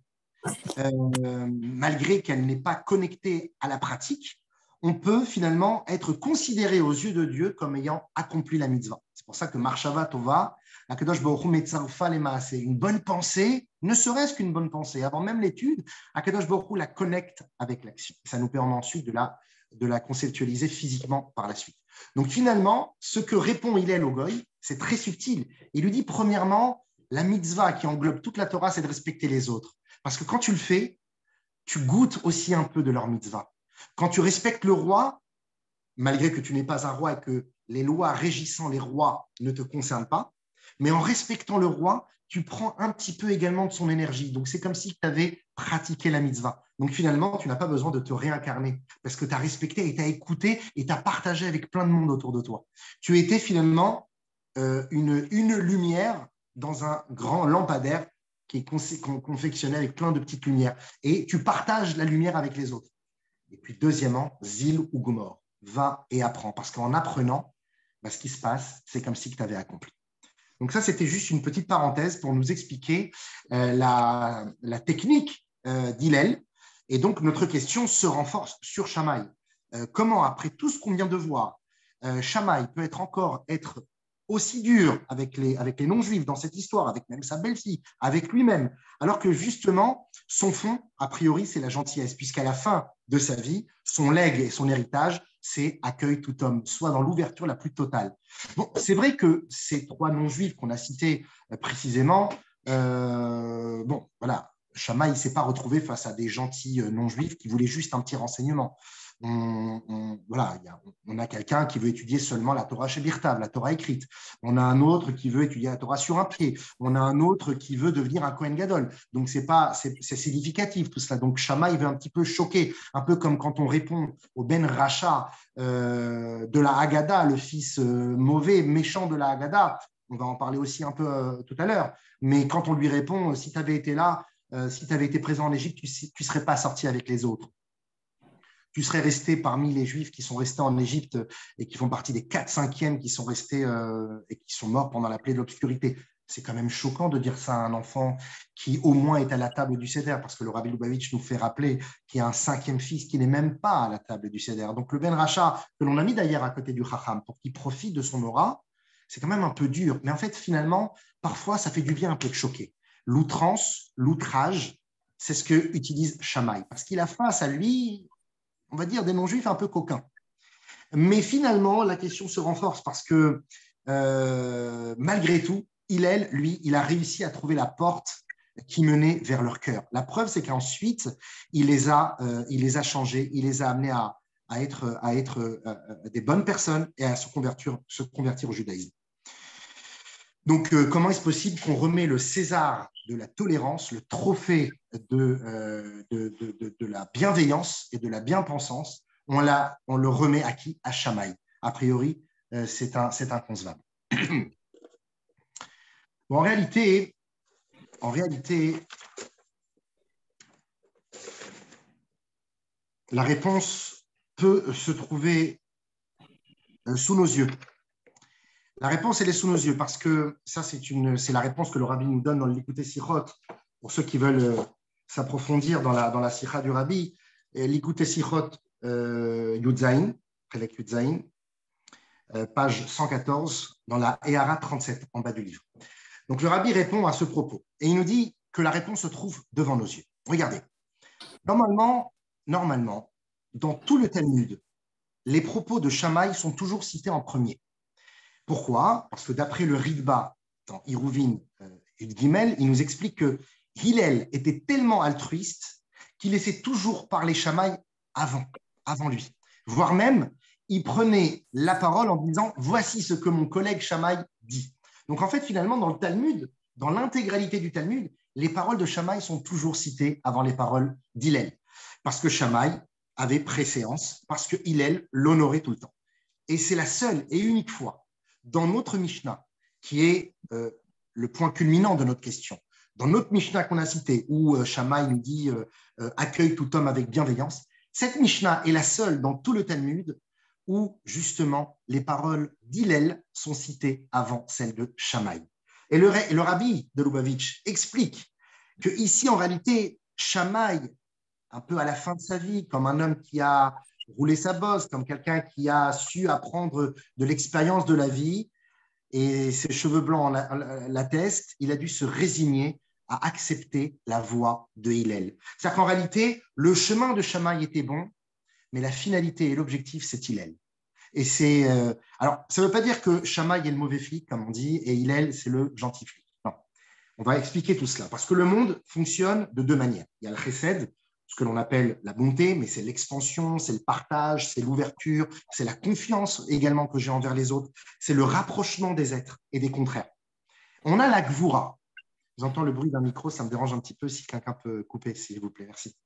malgré qu'elle n'est pas connectée à la pratique, on peut finalement être considéré aux yeux de Dieu comme ayant accompli la mitzvah. C'est pour ça que Marshava Tova, Akadosh Baruch Hu Metzarfa Lema, c'est une bonne pensée, ne serait-ce qu'une bonne pensée. Avant même l'étude, Akadosh Baruch Hu la connecte avec l'action. Ça nous permet ensuite de la conceptualiser physiquement par la suite. Donc finalement, ce que répond Hillel au Goy, c'est très subtil. Il lui dit premièrement, la mitzvah qui englobe toute la Torah, c'est de respecter les autres. Parce que quand tu le fais, tu goûtes aussi un peu de leur mitzvah. Quand tu respectes le roi, malgré que tu n'es pas un roi et que les lois régissant les rois ne te concernent pas, mais en respectant le roi, tu prends un petit peu également de son énergie. Donc, c'est comme si tu avais pratiqué la mitzvah. Donc, finalement, tu n'as pas besoin de te réincarner parce que tu as respecté et tu as écouté et tu as partagé avec plein de monde autour de toi. Tu étais finalement une lumière dans un grand lampadaire qui est confectionné avec plein de petites lumières. Et tu partages la lumière avec les autres. Et puis, deuxièmement, Zil ou Gomor, va et apprends. Parce qu'en apprenant, ce qui se passe, c'est comme si tu avais accompli. Donc ça, c'était juste une petite parenthèse pour nous expliquer la technique d'Hillel. Et donc, notre question se renforce sur Shammai. Comment, après tout ce qu'on vient de voir, Shammai peut être aussi dur avec les non-juifs dans cette histoire, avec même sa belle-fille, avec lui-même, alors que justement, son fond, a priori, c'est la gentillesse, puisqu'à la fin de sa vie, son legs et son héritage c'est accueille tout homme, soit dans l'ouverture la plus totale. Bon, c'est vrai que ces trois non-juifs qu'on a cités précisément, bon, voilà, Shammai ne s'est pas retrouvé face à des gentils non-juifs qui voulaient juste un petit renseignement. Voilà, on a quelqu'un qui veut étudier seulement la Torah chez Birtav, la Torah écrite. On a un autre qui veut étudier la Torah sur un pied. On a un autre qui veut devenir un Kohen Gadol. Donc, c'est significatif tout cela. Donc, Shammai veut un petit peu choquer, un peu comme quand on répond au Ben Racha de la Haggadah, le fils mauvais, méchant de la Haggadah. On va en parler aussi un peu tout à l'heure. Mais quand on lui répond, si tu avais été là, si tu avais été présent en Égypte, tu ne serais pas sorti avec les autres. Tu serais resté parmi les Juifs qui sont restés en Égypte et qui font partie des 4/5e qui sont restés et qui sont morts pendant la plaie de l'obscurité. C'est quand même choquant de dire ça à un enfant qui au moins est à la table du Seder, parce que le Rabbi Lubavitch nous fait rappeler qu'il y a un 5e fils qui n'est même pas à la table du Seder. Donc le Ben Racha, que l'on a mis d'ailleurs à côté du Chacham pour qu'il profite de son aura, c'est quand même un peu dur. Mais en fait, finalement, parfois, ça fait du bien un peu de choquer. L'outrance, l'outrage, c'est ce que utilise Shammai, parce qu'il a face à lui, on va dire, des non-juifs un peu coquins. Mais finalement, la question se renforce parce que malgré tout, Hillel, lui, il a réussi à trouver la porte qui menait vers leur cœur. La preuve, c'est qu'ensuite, il les a changés, il les a amenés à être des bonnes personnes et à se convertir au judaïsme. Donc, comment est-ce possible qu'on remet le César de la tolérance, le trophée de la bienveillance et de la bien-pensance, on le remet à qui? À Shammai. A priori, c'est inconcevable. Bon, en réalité, la réponse peut se trouver sous nos yeux. La réponse, elle est sous nos yeux parce que ça, c'est la réponse que le Rabbi nous donne dans l'Likutei Sichot. Pour ceux qui veulent s'approfondir dans la Sikha du Rabbi, l'Likutei Sichot Yud Zayin, Pelek Yud Zayin, page 114, dans la Ehara 37, en bas du livre. Donc le Rabbi répond à ce propos et il nous dit que la réponse se trouve devant nos yeux. Regardez, normalement, dans tout le Talmud, les propos de Shammai sont toujours cités en premier. Pourquoi? Parce que d'après le Ritba, dans Iruvin et Gimel, il nous explique que Hillel était tellement altruiste qu'il laissait toujours parler Shammai avant lui. Voire même, il prenait la parole en disant « Voici ce que mon collègue Shammai dit ». Donc en fait, finalement, dans le Talmud, dans l'intégralité du Talmud, les paroles de Shammai sont toujours citées avant les paroles d'Hillel. Parce que Shammai avait préséance, parce que Hillel l'honorait tout le temps. Et c'est la seule et unique fois dans notre Mishnah, qui est le point culminant de notre question, dans notre Mishnah qu'on a cité, où Shammai nous dit accueille tout homme avec bienveillance, cette Mishnah est la seule dans tout le Talmud où justement les paroles d'Hillel sont citées avant celles de Shammai. Et le Rabbi de Lubavitch explique que ici, en réalité, Shammai, un peu à la fin de sa vie, comme un homme qui a roulé sa bosse, comme quelqu'un qui a su apprendre de l'expérience de la vie, et ses cheveux blancs l'attestent, il a dû se résigner à accepter la voie de Hillel. C'est-à-dire qu'en réalité, le chemin de Shammai était bon, mais la finalité et l'objectif, c'est Hillel. Et c'est alors, ça ne veut pas dire que Shammai est le mauvais flic, comme on dit, et Hillel, c'est le gentil flic. Non. On va expliquer tout cela, parce que le monde fonctionne de deux manières. Il y a le chesed, ce que l'on appelle la bonté, mais c'est l'expansion, c'est le partage, c'est l'ouverture, c'est la confiance également que j'ai envers les autres, c'est le rapprochement des êtres et des contraires. On a la gvura. J'entends le bruit d'un micro, ça me dérange un petit peu, si quelqu'un peut couper, s'il vous plaît, merci.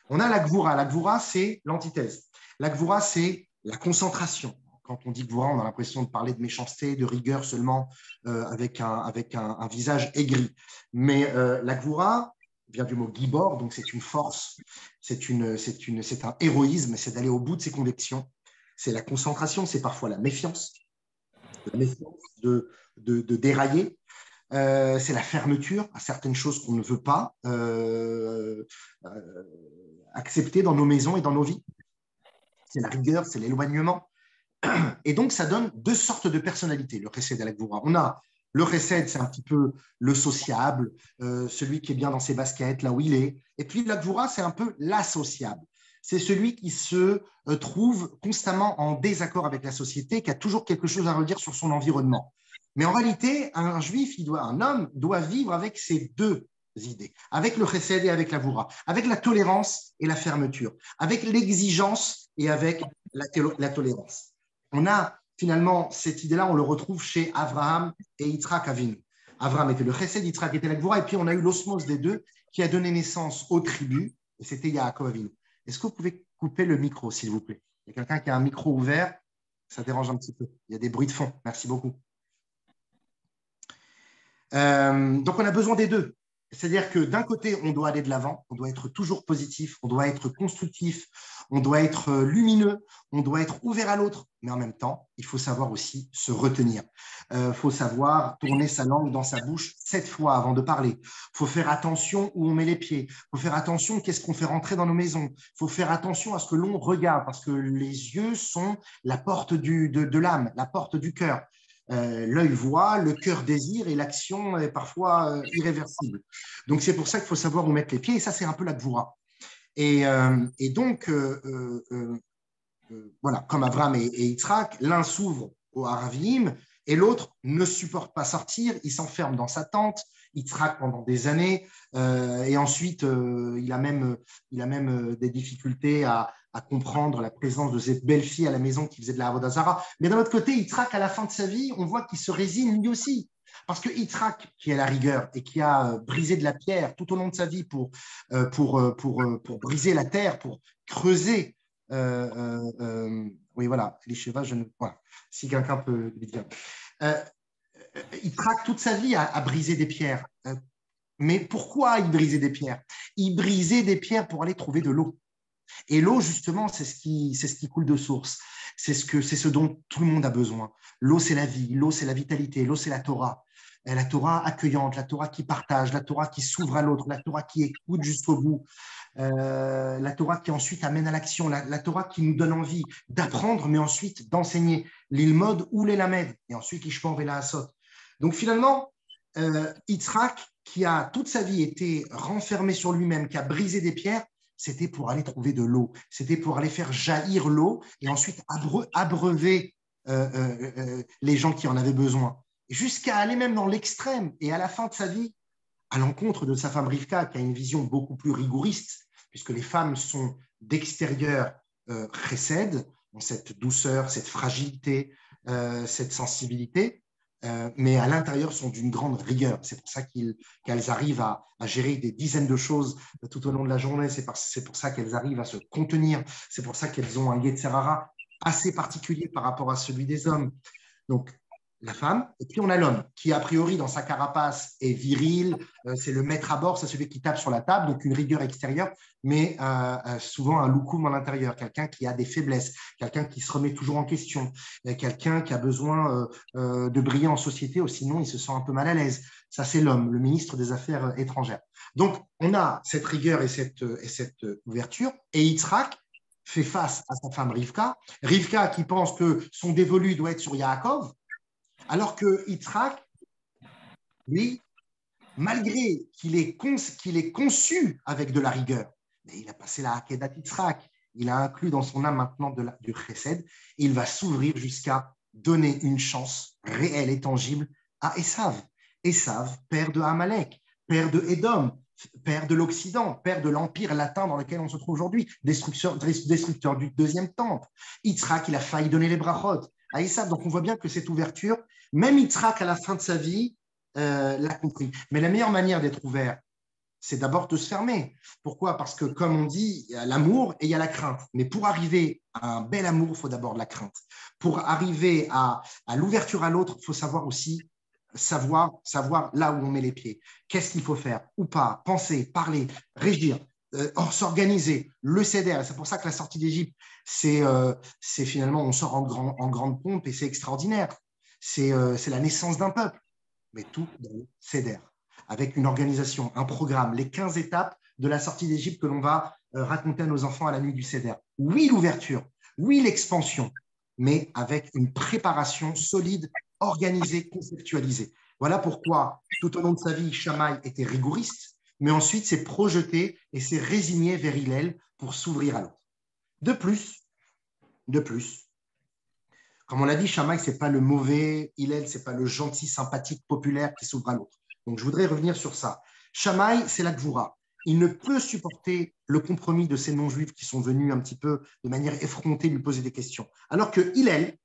On a la gvura. La gvura, c'est l'antithèse. La gvura, c'est la concentration. Quand on dit gvura, on a l'impression de parler de méchanceté, de rigueur seulement, avec un visage aigri. Mais la gvura vient du mot gibor, donc c'est une force, c'est un héroïsme, c'est d'aller au bout de ses convictions. C'est la concentration, c'est parfois la méfiance de dérailler. C'est la fermeture à certaines choses qu'on ne veut pas accepter dans nos maisons et dans nos vies. C'est la rigueur, c'est l'éloignement. Et donc, ça donne deux sortes de personnalités, le chesed et la gvura. On a le chesed, c'est un petit peu le sociable, celui qui est bien dans ses baskets, là où il est. Et puis, la gvura, c'est un peu l'associable. c'est celui qui se trouve constamment en désaccord avec la société, qui a toujours quelque chose à redire sur son environnement. Mais en réalité, un juif, un homme doit vivre avec ces deux idées, avec le chesed et avec la voura, avec la tolérance et la fermeture, avec l'exigence et avec la tolérance. On a finalement cette idée-là, on le retrouve chez Abraham et Yitzhak Avinu. Abraham était le chesed, Yitzhak était la voura, et puis on a eu l'osmose des deux qui a donné naissance aux tribus, et c'était Yaakov Avinu. Est-ce que vous pouvez couper le micro, s'il vous plaît? Il y a quelqu'un qui a un micro ouvert, ça dérange un petit peu. Il y a des bruits de fond. Merci beaucoup. Donc, on a besoin des deux. C'est-à-dire que d'un côté, on doit aller de l'avant, on doit être toujours positif, on doit être constructif, on doit être lumineux, on doit être ouvert à l'autre, mais en même temps, il faut savoir aussi se retenir. Il faut savoir tourner sa langue dans sa bouche 7 fois avant de parler. Il faut faire attention où on met les pieds. Il faut faire attention qu'est-ce qu'on fait rentrer dans nos maisons. Il faut faire attention à ce que l'on regarde, parce que les yeux sont la porte de l'âme, la porte du cœur. L'œil voit, le cœur désire et l'action est parfois irréversible. Donc, c'est pour ça qu'il faut savoir où mettre les pieds et ça, c'est un peu la gvoura. Et donc, voilà, comme Abraham et Yitzhak, l'un s'ouvre au Haravim et l'autre ne supporte pas sortir, il s'enferme dans sa tente, Yitzhak pendant des années et ensuite, il a même des difficultés à comprendre la présence de cette belle fille à la maison qui faisait de la Avodah Zarah. Mais d'un autre côté, Yitzhak, à la fin de sa vie, on voit qu'il se résigne lui aussi. Parce que Yitzhak, qui a la rigueur et qui a brisé de la pierre tout au long de sa vie pour briser la terre, pour creuser, oui, voilà, les chevaux, voilà, si quelqu'un peut lui dire. Yitzhak, toute sa vie, a brisé des pierres. Mais pourquoi il brisait des pierres? Il brisait des pierres pour aller trouver de l'eau. Et l'eau, justement, c'est ce qui coule de source. C'est ce dont tout le monde a besoin. L'eau, c'est la vie. L'eau, c'est la vitalité. L'eau, c'est la Torah. Et la Torah accueillante, la Torah qui partage, la Torah qui s'ouvre à l'autre, la Torah qui écoute jusqu'au bout, la Torah qui ensuite amène à l'action, la Torah qui nous donne envie d'apprendre, mais ensuite d'enseigner l'ilmod ou les lamed, et ensuite l'ishpan et la asot. Donc finalement, Yitzhak, qui a toute sa vie été renfermé sur lui-même, qui a brisé des pierres, c'était pour aller trouver de l'eau, c'était pour aller faire jaillir l'eau et ensuite abreuver les gens qui en avaient besoin, jusqu'à aller même dans l'extrême et à la fin de sa vie, à l'encontre de sa femme Rivka, qui a une vision beaucoup plus rigoriste, puisque les femmes sont d'extérieur chesed, ont cette douceur, cette fragilité, cette sensibilité, mais à l'intérieur sont d'une grande rigueur. C'est pour ça qu'elles arrivent à gérer des dizaines de choses tout au long de la journée. C'est pour ça qu'elles arrivent à se contenir. C'est pour ça qu'elles ont un yetzer hara assez particulier par rapport à celui des hommes. Donc, la femme, et puis on a l'homme, qui a priori dans sa carapace est viril, c'est le maître à bord, c'est celui qui tape sur la table, donc une rigueur extérieure, mais souvent un loukoum à l'intérieur, quelqu'un qui a des faiblesses, quelqu'un qui se remet toujours en question, quelqu'un qui a besoin de briller en société, ou sinon il se sent un peu mal à l'aise. Ça, c'est l'homme, le ministre des Affaires étrangères. Donc, on a cette rigueur et cette ouverture, et Yitzhak fait face à sa femme Rivka, Rivka qui pense que son dévolu doit être sur Yaakov, alors que Yitzhak, lui, malgré qu'il est conçu avec de la rigueur, mais il a passé la Hakedat Yitzhak, il a inclus dans son âme maintenant du chesed, et il va s'ouvrir jusqu'à donner une chance réelle et tangible à Esav. Esav, père de Amalek, père de Édom, père de l'Occident, père de l'empire latin dans lequel on se trouve aujourd'hui, destructeur du deuxième temple. Yitzhak, il a failli donner les brachot à Esav. Donc on voit bien que cette ouverture, même Yitzhak à la fin de sa vie, l'a compris. Mais la meilleure manière d'être ouvert, c'est d'abord de se fermer. Pourquoi? Parce que, comme on dit, il y a l'amour et il y a la crainte. Mais pour arriver à un bel amour, il faut d'abord de la crainte. Pour arriver à l'ouverture à l'autre, il faut savoir aussi savoir là où on met les pieds. Qu'est-ce qu'il faut faire ou pas? Penser, parler, régir, s'organiser, le CEDER. C'est pour ça que la sortie d'Égypte, c'est finalement, on sort en grande pompe et c'est extraordinaire. C'est la naissance d'un peuple. Mais tout dans le CEDER, avec une organisation, un programme, les 15 étapes de la sortie d'Égypte que l'on va raconter à nos enfants à la nuit du CEDER. Oui, l'ouverture, oui, l'expansion, mais avec une préparation solide, organisée, conceptualisée. Voilà pourquoi, tout au long de sa vie, Shammai était rigoriste, mais ensuite s'est projeté et s'est résigné vers Hillel pour s'ouvrir à l'autre. De plus, de plus, comme on l'a dit, Shammai, ce n'est pas le mauvais, Hillel, ce n'est pas le gentil, sympathique, populaire qui s'ouvre à l'autre. Donc, je voudrais revenir sur ça. Shammai, c'est la Gvoura. Il ne peut supporter le compromis de ces non-juifs qui sont venus un petit peu de manière effrontée lui poser des questions. Alors que Hillel,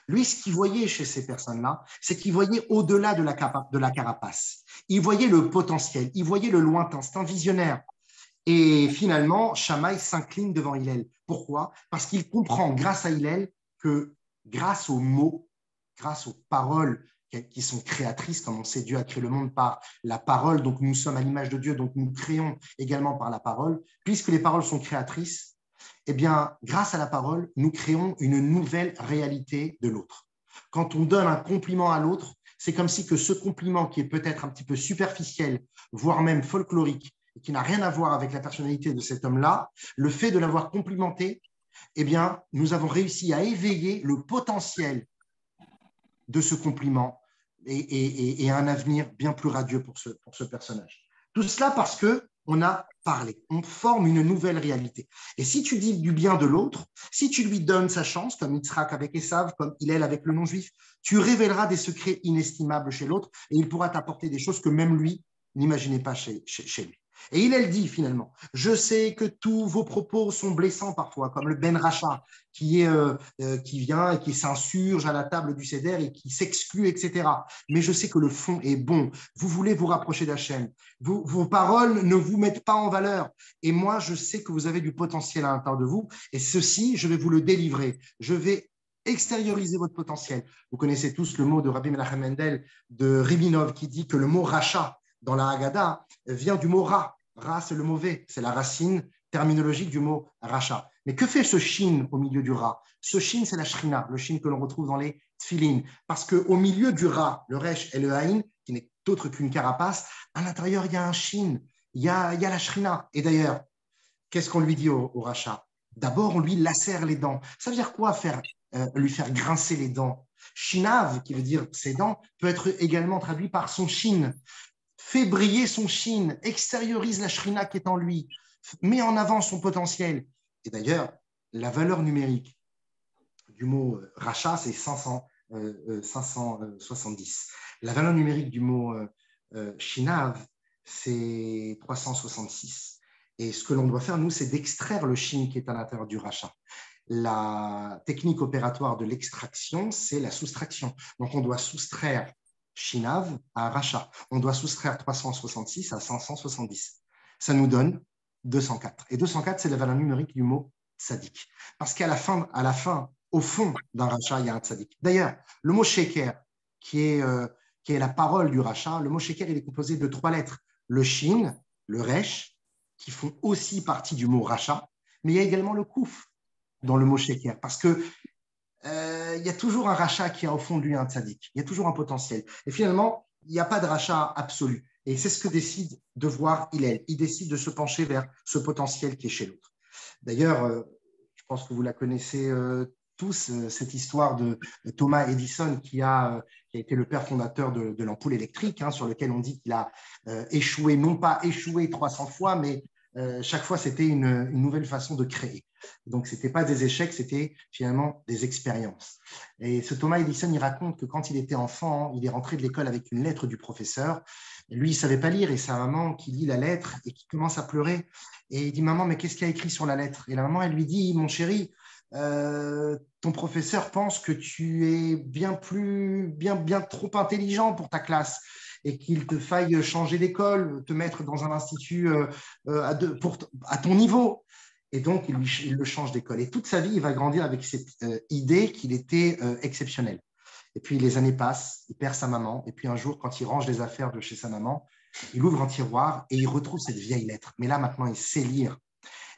lui, ce qu'il voyait chez ces personnes-là, c'est qu'il voyait au-delà de la carapace. Il voyait le potentiel, il voyait le lointain. C'est un visionnaire. Et finalement, Shammai s'incline devant Hillel. Pourquoi? Parce qu'il comprend, grâce à Hillel, que grâce aux mots, grâce aux paroles qui sont créatrices, comme on sait, Dieu a créé le monde par la parole, donc nous sommes à l'image de Dieu, donc nous créons également par la parole. Puisque les paroles sont créatrices, eh bien, grâce à la parole, nous créons une nouvelle réalité de l'autre. Quand on donne un compliment à l'autre, c'est comme si que ce compliment qui est peut-être un petit peu superficiel, voire même folklorique, et qui n'a rien à voir avec la personnalité de cet homme-là, le fait de l'avoir complimenté, eh bien, nous avons réussi à éveiller le potentiel de ce compliment et un avenir bien plus radieux pour ce personnage. Tout cela parce qu'on a parlé, on forme une nouvelle réalité. Et si tu dis du bien de l'autre, si tu lui donnes sa chance, comme Yitzhak avec Esav, comme Hillel avec le non-juif, tu révéleras des secrets inestimables chez l'autre et il pourra t'apporter des choses que même lui n'imaginait pas chez lui. Et Hillel dit finalement, je sais que tous vos propos sont blessants parfois, comme le Ben Racha, qui vient et qui s'insurge à la table du Seder et qui s'exclut, etc. Mais je sais que le fond est bon. Vous voulez vous rapprocher d'Hachem. Vos paroles ne vous mettent pas en valeur. Et moi, je sais que vous avez du potentiel à l'intérieur de vous. Et ceci, je vais vous le délivrer. Je vais extérioriser votre potentiel. Vous connaissez tous le mot de Rabbi Menachem Mendel de Ribinov qui dit que le mot Racha dans la Haggadah vient du mot Ra. Ra, c'est le mauvais. C'est la racine terminologique du mot Racha. Mais que fait ce shin au milieu du Ra? Ce shin, c'est la shrina, le shin que l'on retrouve dans les tfilin. Parce qu'au milieu du Ra, le resh et le haïn, qui n'est autre qu'une carapace, à l'intérieur, il y a un shin, il y a la shrina. Et d'ailleurs, qu'est-ce qu'on lui dit au Racha? D'abord, on lui lacère les dents. Ça veut dire quoi lui faire grincer les dents? Shinav, qui veut dire ses dents, peut être également traduit par son shin. Fait briller son shin, extériorise la shrina qui est en lui, met en avant son potentiel. Et d'ailleurs, la valeur numérique du mot rachat, c'est 570. La valeur numérique du mot shinav, c'est 366. Et ce que l'on doit faire, nous, c'est d'extraire le shin qui est à l'intérieur du rachat. La technique opératoire de l'extraction, c'est la soustraction. Donc, on doit soustraire Shinav à Racha. On doit soustraire 366 à 570. Ça nous donne 204. Et 204, c'est la valeur numérique du mot tzaddik. Parce qu'à la fin, au fond d'un Racha, il y a un tzaddik. D'ailleurs, le mot sheker, qui est la parole du Racha, le mot sheker, il est composé de 3 lettres. Le shin, le resh, qui font aussi partie du mot Racha, mais il y a également le kouf dans le mot sheker. Parce que il y a toujours un rachat qui a au fond de lui un tzaddik. Il y a toujours un potentiel. Et finalement, il n'y a pas de rachat absolu. Et c'est ce que décide de voir Hillel. Il décide de se pencher vers ce potentiel qui est chez l'autre. D'ailleurs, je pense que vous la connaissez tous, cette histoire de Thomas Edison qui a été le père fondateur de l'ampoule électrique, sur lequel on dit qu'il a échoué, non pas échoué 300 fois, mais chaque fois, c'était une nouvelle façon de créer. Donc, ce n'était pas des échecs, c'était finalement des expériences. Et ce Thomas Edison, il raconte que quand il était enfant, il est rentré de l'école avec une lettre du professeur. Lui, il ne savait pas lire et sa maman qui lit la lettre et qui commence à pleurer. Et il dit, maman, mais qu'est-ce qu'il y a écrit sur la lettre? Et la maman, elle lui dit, mon chéri, ton professeur pense que tu es bien trop intelligent pour ta classe et qu'il te faille changer d'école, te mettre dans un institut à ton niveau. Et donc, il le change d'école. Et toute sa vie, il va grandir avec cette idée qu'il était exceptionnel. Et puis, les années passent, il perd sa maman. Et puis, un jour, quand il range les affaires de chez sa maman, il ouvre un tiroir et il retrouve cette vieille lettre. Mais là, maintenant, il sait lire.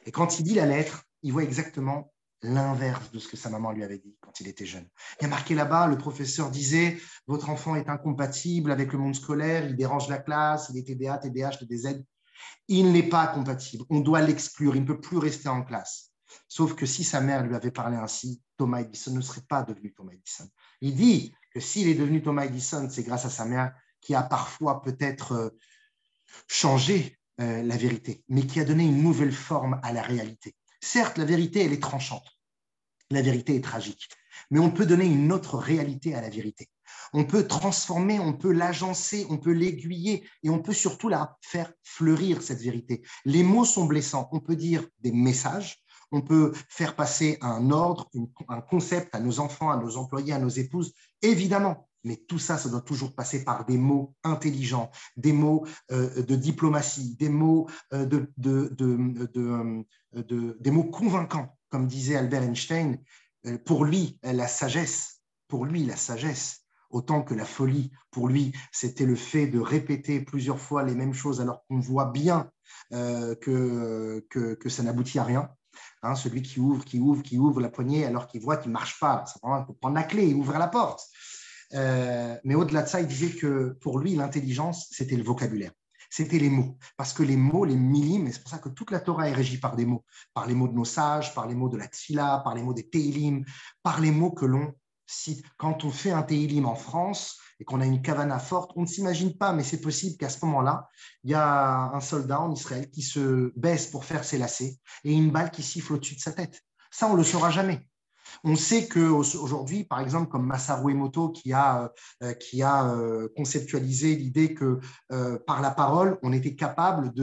Et quand il lit la lettre, il voit exactement l'inverse de ce que sa maman lui avait dit quand il était jeune. Il y a marqué là-bas, le professeur disait « Votre enfant est incompatible avec le monde scolaire, il dérange la classe, il est TDA, TDAH, TDZ. » Il n'est pas compatible, on doit l'exclure, il ne peut plus rester en classe. Sauf que si sa mère lui avait parlé ainsi, Thomas Edison ne serait pas devenu Thomas Edison. Il dit que s'il est devenu Thomas Edison, c'est grâce à sa mère qui a parfois peut-être changé la vérité, mais qui a donné une nouvelle forme à la réalité. Certes, la vérité, elle est tranchante. La vérité est tragique. Mais on peut donner une autre réalité à la vérité. On peut transformer, on peut l'agencer, on peut l'aiguiller et on peut surtout la faire fleurir, cette vérité. Les mots sont blessants. On peut dire des messages, on peut faire passer un ordre, un concept à nos enfants, à nos employés, à nos épouses, évidemment. Mais tout ça, ça doit toujours passer par des mots intelligents, des mots de diplomatie, des mots, des mots convaincants. Comme disait Albert Einstein, pour lui, la sagesse, autant que la folie, pour lui, c'était le fait de répéter plusieurs fois les mêmes choses alors qu'on voit bien que ça n'aboutit à rien. Hein, celui qui ouvre la poignée alors qu'il voit qu'il ne marche pas. Il faut prendre la clé et ouvrir la porte. Mais au-delà de ça, il disait que pour lui, l'intelligence, c'était le vocabulaire. C'était les mots. Parce que les mots, les milim, et c'est pour ça que toute la Torah est régie par des mots. Par les mots de nos sages, par les mots de la tfila, par les mots des télim, par les mots que l'on cite. Quand on fait un télim en France et qu'on a une kavana forte, on ne s'imagine pas, mais c'est possible qu'à ce moment-là, il y a un soldat en Israël qui se baisse pour faire ses lacets et une balle qui siffle au-dessus de sa tête. Ça, on ne le saura jamais. On sait qu'aujourd'hui, par exemple, comme Masaru Emoto qui a conceptualisé l'idée que par la parole, on était capable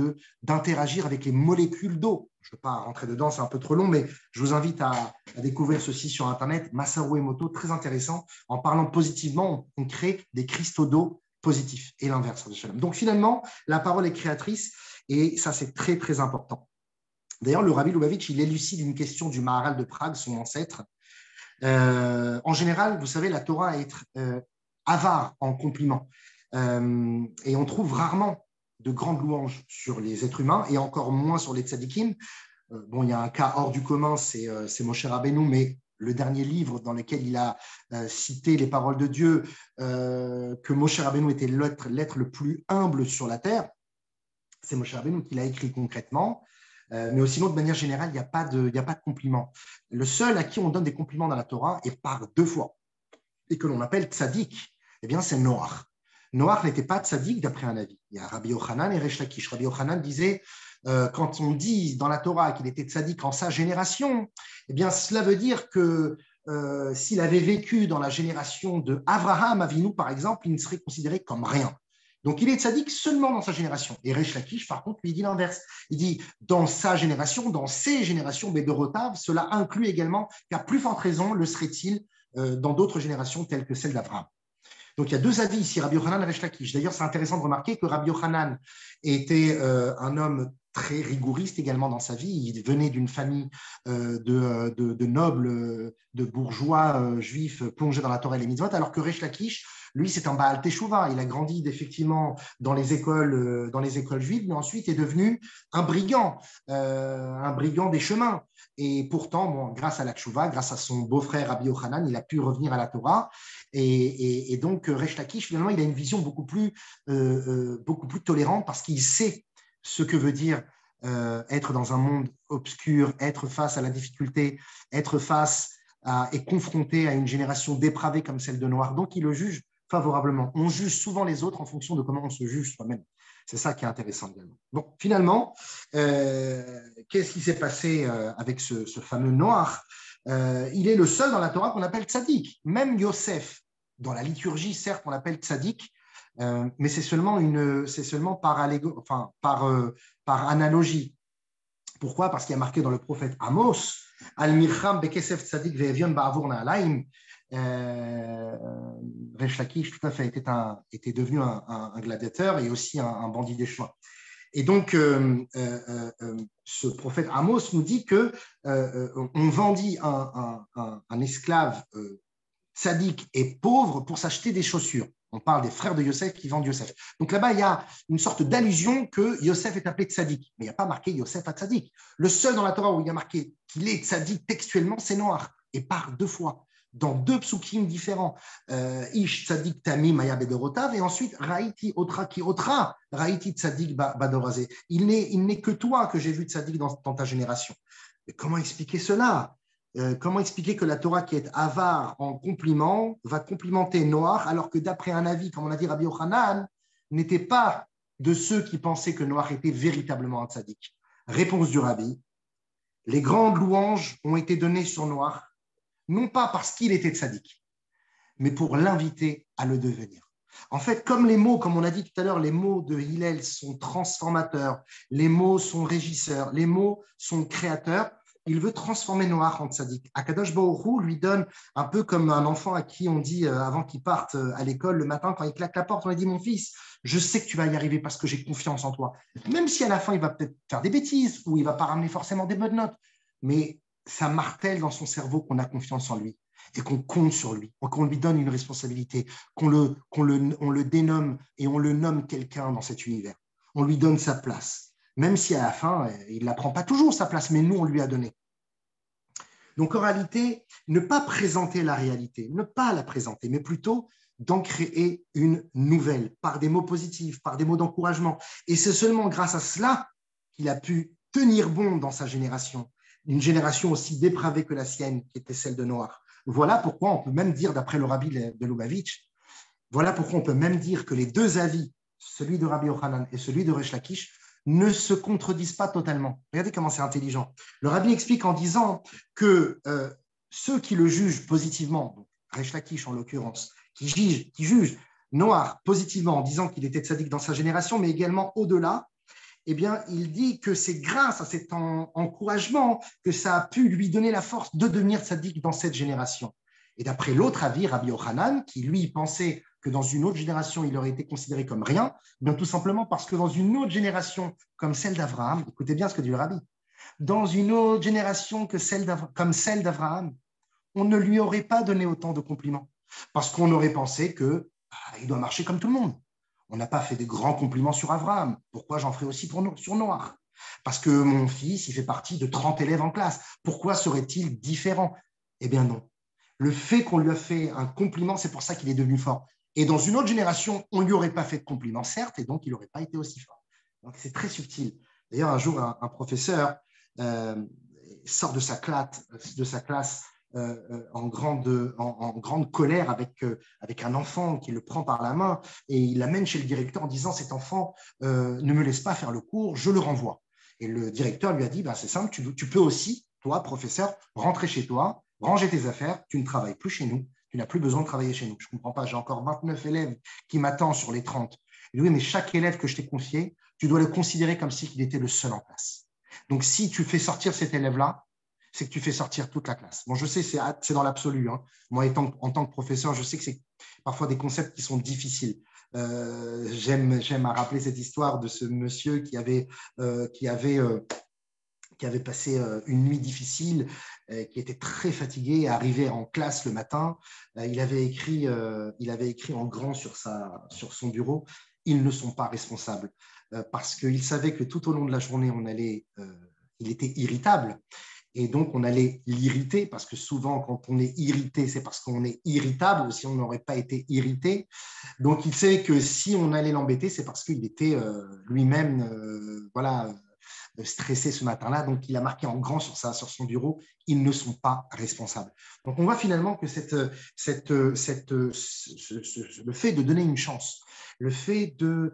d'interagir avec les molécules d'eau. Je ne veux pas rentrer dedans, c'est un peu trop long, mais je vous invite à découvrir ceci sur Internet. Masaru Emoto, très intéressant. En parlant positivement, on crée des cristaux d'eau positifs et l'inverse. Donc finalement, la parole est créatrice et ça, c'est très, très important. D'ailleurs, le Rabbi Lubavitch, il élucide une question du Maharal de Prague, son ancêtre. En général, vous savez, la Torah est avare en compliments. Et on trouve rarement de grandes louanges sur les êtres humains et encore moins sur les tzadikim. Bon, il y a un cas hors du commun, c'est Moshe Rabbeinu, mais le dernier livre dans lequel il a cité les paroles de Dieu, que Moshe Rabbeinu était l'être le plus humble sur la terre, c'est Moshe Rabbeinu qui l'a écrit concrètement. Mais sinon, de manière générale, il n'y a pas de compliments. Le seul à qui on donne des compliments dans la Torah et par 2 fois, et que l'on appelle tzaddik, eh bien, c'est Noach. Noach n'était pas tzaddik d'après un avis. Il y a Rabbi Yochanan et Resh Lakish. Rabbi Yochanan disait, quand on dit dans la Torah qu'il était tzaddik en sa génération, eh bien, cela veut dire que s'il avait vécu dans la génération de Avraham Avinu, par exemple, il ne serait considéré comme rien. Donc, il est tzaddik seulement dans sa génération. Et Resh Lakish, par contre, lui dit l'inverse. Il dit, dans sa génération, dans ses générations, Bédorotav, cela inclut également qu'à plus forte raison le serait-il dans d'autres générations telles que celle d'Abraham. Donc, il y a 2 avis ici, Rabbi Yochanan et Resh Lakish. D'ailleurs, c'est intéressant de remarquer que Rabbi Yochanan était un homme très rigoriste également dans sa vie. Il venait d'une famille de nobles, de bourgeois juifs plongés dans la Torah et les mitzvot, alors que Resh Lakish, lui, c'est un Baal Teshuvah. Il a grandi effectivement dans les écoles juives, mais ensuite est devenu un brigand des chemins. Et pourtant, bon, grâce à la Teshuvah, grâce à son beau-frère Rabbi Yochanan, il a pu revenir à la Torah. Et donc, Resh Lakish, finalement, il a une vision beaucoup plus tolérante parce qu'il sait ce que veut dire être dans un monde obscur, être face à la difficulté, être face et confronté à une génération dépravée comme celle de Noach. Donc, il le juge favorablement. On juge souvent les autres en fonction de comment on se juge soi-même. C'est ça qui est intéressant également. Bon, finalement, qu'est-ce qui s'est passé avec ce fameux Noach? Il est le seul dans la Torah qu'on appelle tzaddik. Même Yosef, dans la liturgie, certes, on l'appelle tzaddik, mais c'est seulement par analogie. Pourquoi? Parce qu'il y a marqué dans le prophète Amos, Al-Mircham bekesef tzaddik ve'evion ba'avur na'alaim. Resh Lakish, tout à fait, était devenu un gladiateur et aussi un bandit des chemins. Et donc, ce prophète Amos nous dit que on vendit un esclave tzaddik et pauvre pour s'acheter des chaussures. On parle des frères de Yosef qui vendent Yosef. Donc là-bas, il y a une sorte d'allusion que Yosef est appelé tzaddik. Mais il n'y a pas marqué Yosef à tzaddik. Le seul dans la Torah où il y a marqué qu'il est tzaddik textuellement, c'est Noach. Et par 2 fois, dans 2 psukim différents. Ish tzaddik tamim maya bedorotav. Et ensuite, Raïti otra ki otra, Raïti tzaddik badorazé. Il n'est que toi que j'ai vu tzaddik dans ta génération. Mais comment expliquer cela? Comment expliquer que la Torah qui est avare en compliments va complimenter Noach alors que d'après un avis, comme on a dit Rabbi Yochanan, n'était pas de ceux qui pensaient que Noach était véritablement un tzaddik? Réponse du Rabbi, Les grandes louanges ont été données sur Noach, non pas parce qu'il était tzaddik, mais pour l'inviter à le devenir. En fait, comme les mots, comme on a dit tout à l'heure, les mots de Hillel sont transformateurs, les mots sont régisseurs, les mots sont créateurs, il veut transformer Noach en tzaddik. Akadosh Baruch Hu lui donne un peu comme un enfant à qui on dit, avant qu'il parte à l'école le matin, quand il claque la porte, on lui dit, mon fils, je sais que tu vas y arriver parce que j'ai confiance en toi. Même si à la fin, il va peut-être faire des bêtises ou il ne va pas ramener forcément des bonnes notes, mais ça martèle dans son cerveau qu'on a confiance en lui et qu'on compte sur lui, qu'on lui donne une responsabilité, on le dénomme et on le nomme quelqu'un dans cet univers. On lui donne sa place, même si à la fin, il ne la prend pas toujours sa place, mais nous, on lui a donné. Donc en réalité, ne pas présenter la réalité, ne pas la présenter, mais plutôt d'en créer une nouvelle, par des mots positifs, par des mots d'encouragement. Et c'est seulement grâce à cela qu'il a pu tenir bon dans sa génération, une génération aussi dépravée que la sienne, qui était celle de Noach. Voilà pourquoi on peut même dire, d'après le rabbi de Lubavitch, voilà pourquoi on peut même dire que les deux avis, celui de Rabbi Yochanan et celui de Resh Lakish, ne se contredisent pas totalement. Regardez comment c'est intelligent. Le rabbi explique en disant que ceux qui le jugent positivement, donc Resh Lakish en l'occurrence, qui jugent Noach positivement en disant qu'il était tzaddik dans sa génération, mais également au-delà, eh bien, il dit que c'est grâce à cet encouragement que ça a pu lui donner la force de devenir tzaddik dans cette génération. Et d'après l'autre avis, Rabbi Yochanan, qui lui pensait que dans une autre génération, il aurait été considéré comme rien, bien tout simplement parce que dans une autre génération comme celle d'Abraham, écoutez bien ce que dit le Rabbi, dans une autre génération comme celle d'Abraham, on ne lui aurait pas donné autant de compliments parce qu'on aurait pensé qu'il doit marcher comme tout le monde. On n'a pas fait de grands compliments sur Abraham. Pourquoi j'en ferai aussi sur Noach? Parce que mon fils, il fait partie de 30 élèves en classe. Pourquoi serait-il différent? Eh bien non. Le fait qu'on lui a fait un compliment, c'est pour ça qu'il est devenu fort. Et dans une autre génération, on ne lui aurait pas fait de compliment, certes, et donc il n'aurait pas été aussi fort. Donc c'est très subtil. D'ailleurs, un jour, un professeur sort de sa classe en grande colère avec un enfant qui le prend par la main et il l'amène chez le directeur en disant cet enfant ne me laisse pas faire le cours, je le renvoie. Et le directeur lui a dit c'est simple, tu peux aussi, toi, professeur, rentrer chez toi, ranger tes affaires, tu ne travailles plus chez nous, tu n'as plus besoin de travailler chez nous. Je ne comprends pas, j'ai encore 29 élèves qui m'attendent sur les 30. Il dit, oui, mais chaque élève que je t'ai confié, tu dois le considérer comme s'il était le seul en classe. Donc, si tu fais sortir cet élève-là, c'est que tu fais sortir toute la classe. Bon, je sais, c'est dans l'absolu. Hein. Moi, en tant que professeur, je sais que c'est parfois des concepts qui sont difficiles. J'aime à rappeler cette histoire de ce monsieur qui avait passé une nuit difficile, qui était très fatigué, arrivé en classe le matin. Il avait écrit en grand sur son bureau, « Ils ne sont pas responsables », parce qu'il savait que tout au long de la journée, il était irritable. Et donc, on allait l'irriter, parce que souvent, quand on est irrité, c'est parce qu'on est irritable, ou si on n'aurait pas été irrité. Donc, il sait que si on allait l'embêter, c'est parce qu'il était lui-même stressé ce matin-là. Donc, il a marqué en grand sur son bureau, ils ne sont pas responsables. Donc, on voit finalement que le fait de donner une chance, le fait de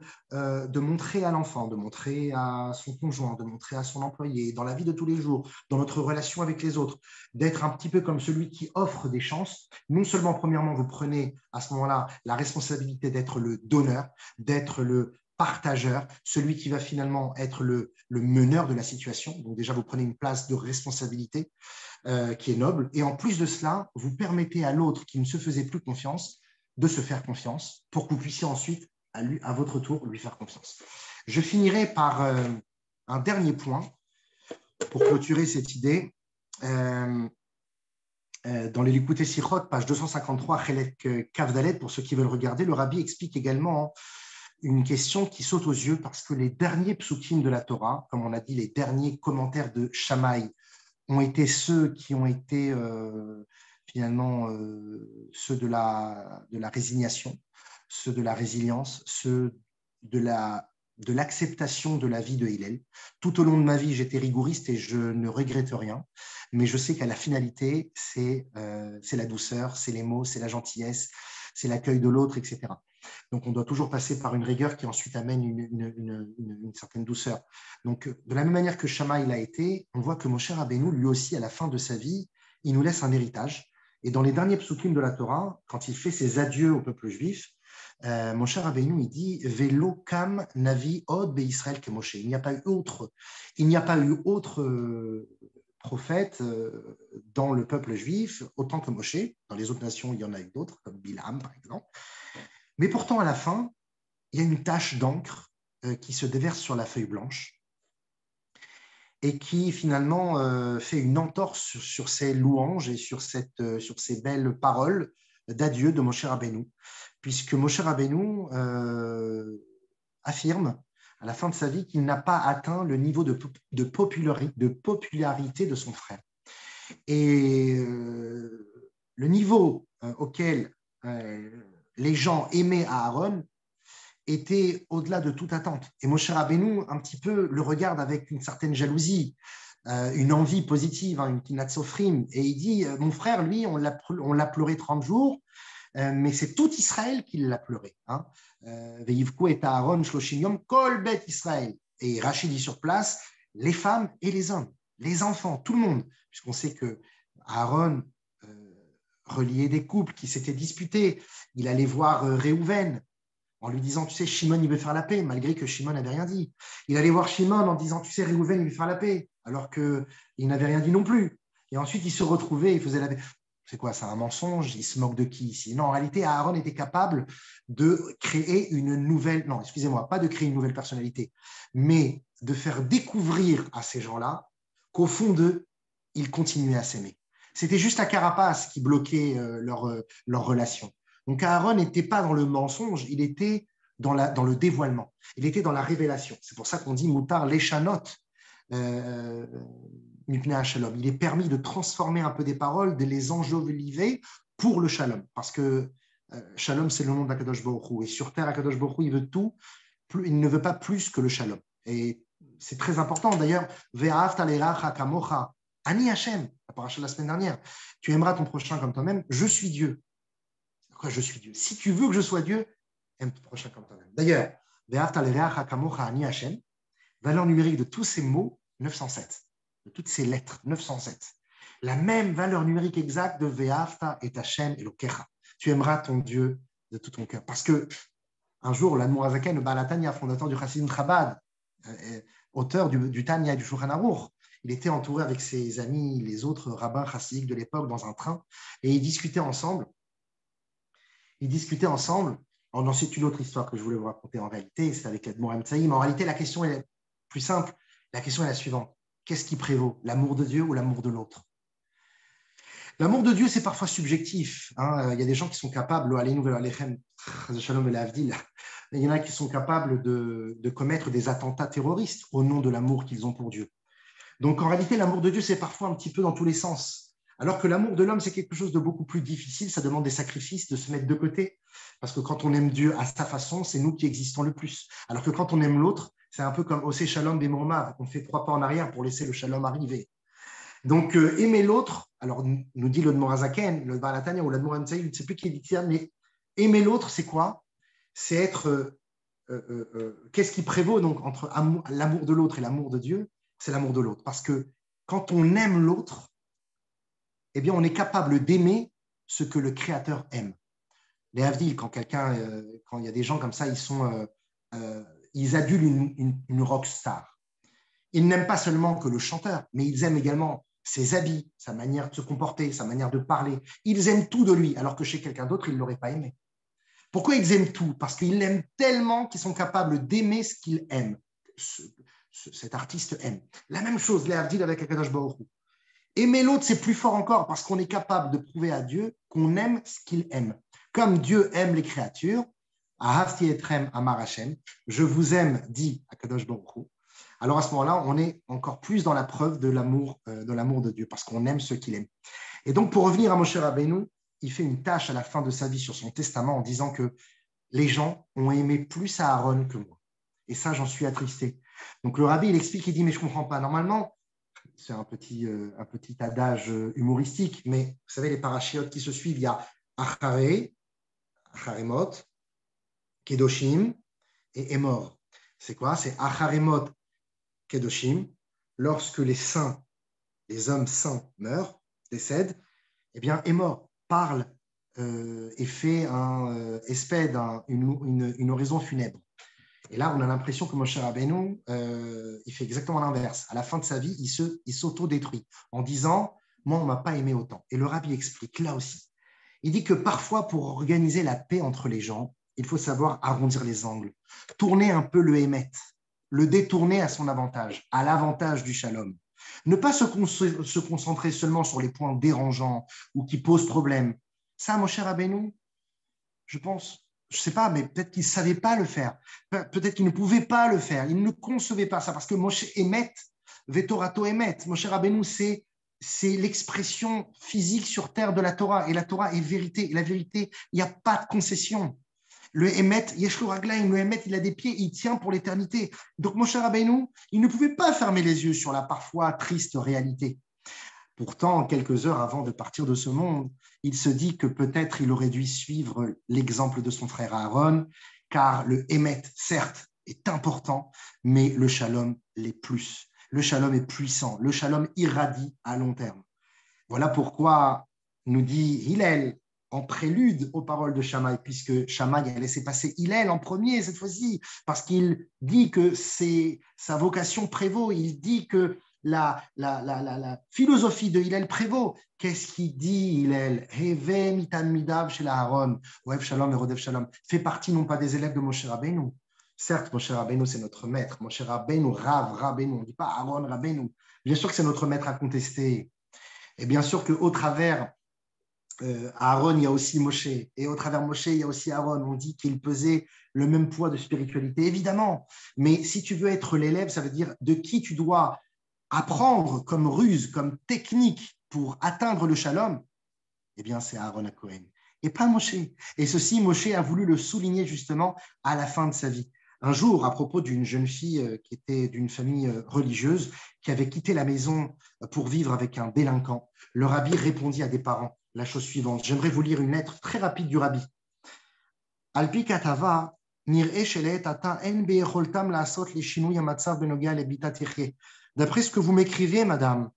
montrer à l'enfant, de montrer à son conjoint, de montrer à son employé, dans la vie de tous les jours, dans notre relation avec les autres, d'être un petit peu comme celui qui offre des chances. Non seulement, premièrement, vous prenez à ce moment-là la responsabilité d'être le donneur, d'être le partageur, celui qui va finalement être le meneur de la situation. Donc déjà, vous prenez une place de responsabilité qui est noble. Et en plus de cela, vous permettez à l'autre qui ne se faisait plus confiance de se faire confiance pour que vous puissiez ensuite, à votre tour, lui faire confiance. Je finirai par un dernier point pour clôturer cette idée. Dans les Likutei Sichot, page 253, Chelek Kavdalet, pour ceux qui veulent regarder, le rabbi explique également une question qui saute aux yeux parce que les derniers psukim de la Torah, comme on a dit, les derniers commentaires de Shammai, ont été ceux qui ont été finalement ceux de la résignation, ceux de la résilience, ceux de l'acceptation de la vie de Hillel. Tout au long de ma vie, j'étais rigoriste et je ne regrette rien, mais je sais qu'à la finalité, c'est la douceur, c'est les mots, c'est la gentillesse, c'est l'accueil de l'autre, etc. Donc, on doit toujours passer par une rigueur qui ensuite amène une certaine douceur. Donc, de la même manière que Shammai l'a été, on voit que Moshe Rabbeinu, lui aussi, à la fin de sa vie, il nous laisse un héritage. Et dans les derniers psukim de la Torah, quand il fait ses adieux au peuple juif, Moshe Rabbeinu, il dit « Velo kam navi od be'Israël que Moshe ». Il n'y a pas eu autre prophète dans le peuple juif, autant que Moshe. Dans les autres nations, il y en a eu d'autres, comme Bilam, par exemple. Mais pourtant, à la fin, il y a une tache d'encre qui se déverse sur la feuille blanche et qui, finalement, fait une entorse sur ces louanges et sur ces belles paroles d'adieu de Moshe Rabbeinu, puisque Moshe Rabbeinu affirme à la fin de sa vie qu'il n'a pas atteint le niveau de popularité de son frère. Et le niveau auquel les gens aimaient Aaron était au-delà de toute attente. Et Moshe Rabbeinu, un petit peu, le regarde avec une certaine jalousie, une envie positive, une kinat sofrim, et il dit, mon frère, lui, on l'a pleuré 30 jours, mais c'est tout Israël qui l'a pleuré. Ve'yivku et Aaron shloshim yom kol bet Israël. Et Rachid dit sur place, les femmes et les hommes, les enfants, tout le monde, puisqu'on sait que Aaron reliait des couples qui s'étaient disputés. Il allait voir Réhouven en lui disant, tu sais, Shimon, il veut faire la paix, malgré que Shimon n'avait rien dit. Il allait voir Shimon en disant, tu sais, Réhouven, il veut faire la paix, alors qu'il n'avait rien dit non plus. Et ensuite, il se retrouvait, il faisait la paix. C'est quoi, c'est un mensonge? Il se moque de qui ici? Non, en réalité, Aaron était capable de créer une nouvelle, non, excusez-moi, pas de créer une nouvelle personnalité, mais de faire découvrir à ces gens-là qu'au fond d'eux, ils continuaient à s'aimer. C'était juste la carapace qui bloquait leur relation. Donc Aaron n'était pas dans le mensonge, il était dans le dévoilement, il était dans la révélation. C'est pour ça qu'on dit Moutar Leshanot, Shalom. Il est permis de transformer un peu des paroles, de les enjoliver pour le Shalom. Parce que Shalom, c'est le nom d'Akadosh Baruch Hu. Et sur terre, Akadosh Baruch Hu, il veut tout, il ne veut pas plus que le Shalom. Et c'est très important. D'ailleurs, Ve'ahavta le'racha kamocha, Ani Hashem, la paracha de la semaine dernière. Tu aimeras ton prochain comme toi-même. Je suis Dieu. Pourquoi je suis Dieu? Si tu veux que je sois Dieu, aime ton prochain comme toi-même. D'ailleurs, Ve'ahavta le'racha kamocha, Ani Hashem, valeur numérique de tous ces mots, 907. De toutes ces lettres, 907. La même valeur numérique exacte de Ve'ahavta et Hashem Elokecha. Tu aimeras ton Dieu de tout ton cœur. Parce que un jour, l'Admour Hazaken, le Baal HaTanya, fondateur du Chassidim Chabad, auteur du Tanya et du Shulchan Aruch, il était entouré avec ses amis, les autres rabbins chassidiques de l'époque, dans un train, et ils discutaient ensemble. Alors, c'est une autre histoire que je voulais vous raconter en réalité, c'est avec l'Admour Hamtzaï, mais en réalité, la question est plus simple. La question est la suivante. Qu'est-ce qui prévaut, l'amour de Dieu ou l'amour de l'autre? L'amour de Dieu, c'est parfois subjectif. Il y a des gens qui sont capables, il y en a qui sont capables de commettre des attentats terroristes au nom de l'amour qu'ils ont pour Dieu. Donc en réalité, l'amour de Dieu, c'est parfois un petit peu dans tous les sens. Alors que l'amour de l'homme, c'est quelque chose de beaucoup plus difficile. Ça demande des sacrifices, de se mettre de côté. Parce que quand on aime Dieu à sa façon, c'est nous qui existons le plus. Alors que quand on aime l'autre, c'est un peu comme Osé Shalom Bemorma, on fait 3 pas en arrière pour laisser le Shalom arriver. Donc, aimer l'autre, alors nous dit le Morazaken, le Baal HaTanya ou l'Admour Hamtzaï, je ne sais plus qui dit ça, mais aimer l'autre, c'est quoi? C'est être. Qu'est-ce qui prévaut donc entre l'amour de l'autre et l'amour de Dieu? C'est l'amour de l'autre. Parce que quand on aime l'autre, eh bien, on est capable d'aimer ce que le Créateur aime. Les Havdil, quand il y a des gens comme ça, ils adulent une rock star. Ils n'aiment pas seulement que le chanteur, mais ils aiment également ses habits, sa manière de se comporter, sa manière de parler. Ils aiment tout de lui, alors que chez quelqu'un d'autre, ils ne l'auraient pas aimé. Pourquoi ils aiment tout? Parce qu'ils l'aiment tellement qu'ils sont capables d'aimer ce qu'ils aiment. Cet artiste aime. La même chose, les Havdil avec Akadosh Baruch Hu. Aimer l'autre, c'est plus fort encore parce qu'on est capable de prouver à Dieu qu'on aime ce qu'il aime. Comme Dieu aime les créatures, Ahavti etrem amar Hashem, je vous aime, dit Akadosh Baruch Hu. Alors à ce moment-là, on est encore plus dans la preuve de l'amour de Dieu, parce qu'on aime ce qu'il aime. Et donc, pour revenir à Moshe Rabbeinu, il fait une tâche à la fin de sa vie sur son testament en disant que les gens ont aimé plus Aaron que moi. Et ça, j'en suis attristé. Donc le rabbi, il explique, il dit, mais je ne comprends pas. Normalement, c'est un petit adage humoristique, mais vous savez, les parachiotes qui se suivent, il y a Acharé, Acharemot, Kedoshim et Emor. C'est quoi? C'est Acharemot Kedoshim. Lorsque les saints, les hommes saints meurent, décèdent, eh bien, Emor parle et fait un espède, une oraison funèbre. Et là, on a l'impression que Moshe Rabbeinu, il fait exactement l'inverse. À la fin de sa vie, il s'auto-détruit en disant « Moi, on ne m'a pas aimé autant ». Et le rabbi explique là aussi. Il dit que parfois, pour organiser la paix entre les gens, il faut savoir arrondir les angles, tourner un peu le émet, le détourner à son avantage, à l'avantage du shalom. Ne pas se concentrer seulement sur les points dérangeants ou qui posent problème. Ça, Moshe Rabbeinu, je pense, je ne sais pas, mais peut-être qu'il ne savait pas le faire. Peut-être qu'il ne pouvait pas le faire. Il ne concevait pas ça parce que Moshe émet, Vetorato émet. Moshe Rabbeinu, c'est l'expression physique sur terre de la Torah. Et la Torah est vérité. Et la vérité, il n'y a pas de concession. Le émet, Yeshlo Raglaim, le émet, il a des pieds, il tient pour l'éternité. Donc Moshe Rabbeinu, il ne pouvait pas fermer les yeux sur la parfois triste réalité. Pourtant, quelques heures avant de partir de ce monde, il se dit que peut-être il aurait dû suivre l'exemple de son frère Aaron, car le émet, certes, est important, mais le shalom l'est plus. Le shalom est puissant, le shalom irradie à long terme. Voilà pourquoi nous dit Hillel, en prélude aux paroles de Shammai, puisque Shammai a laissé passer Hillel en premier cette fois-ci, parce qu'il dit que sa vocation prévaut, il dit que la philosophie de Hillel prévaut. Qu'est-ce qu'il dit, Hillel? Heve mitan midav shel Aaron, Ohev Shalom et Rodev Shalom, fait partie non pas des élèves de Moshe Rabbeinu. Certes, Moshe Rabbeinu, c'est notre maître. Moshe Rabbeinu, Rav Rabbeinu, on ne dit pas Aaron Rabbeinu. Bien sûr que c'est notre maître à contester. Et bien sûr qu'au travers Aaron, il y a aussi Moshe. Et au travers Moshe, il y a aussi Aaron. On dit qu'il pesait le même poids de spiritualité, évidemment. Mais si tu veux être l'élève, ça veut dire de qui tu dois apprendre comme ruse, comme technique pour atteindre le shalom. Eh bien, c'est Aaron à Cohen. Et pas Moshe. Et ceci, Moshe a voulu le souligner justement à la fin de sa vie. Un jour, à propos d'une jeune fille qui était d'une famille religieuse, qui avait quitté la maison pour vivre avec un délinquant, le rabbi répondit à des parents la chose suivante. J'aimerais vous lire une lettre très rapide du rabbi. Alpi katava, nir'e shelet ata en be'echoltam la'asot leshinui hamatzav benogia lebita tirche. D'après ce que vous m'écrivez, madame,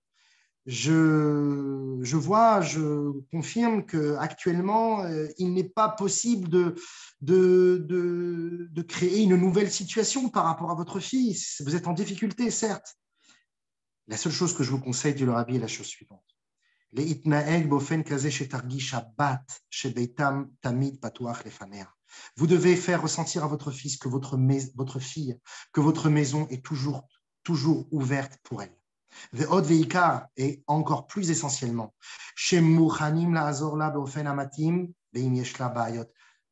je vois, je confirme qu'actuellement, il n'est pas possible de créer une nouvelle situation par rapport à votre fille. Vous êtes en difficulté, certes. La seule chose que je vous conseille, dit le rabbi, est la chose suivante. Vous devez faire ressentir à votre fils que votre fille, que votre maison est toujours ouverte pour elle. Et encore plus essentiellement,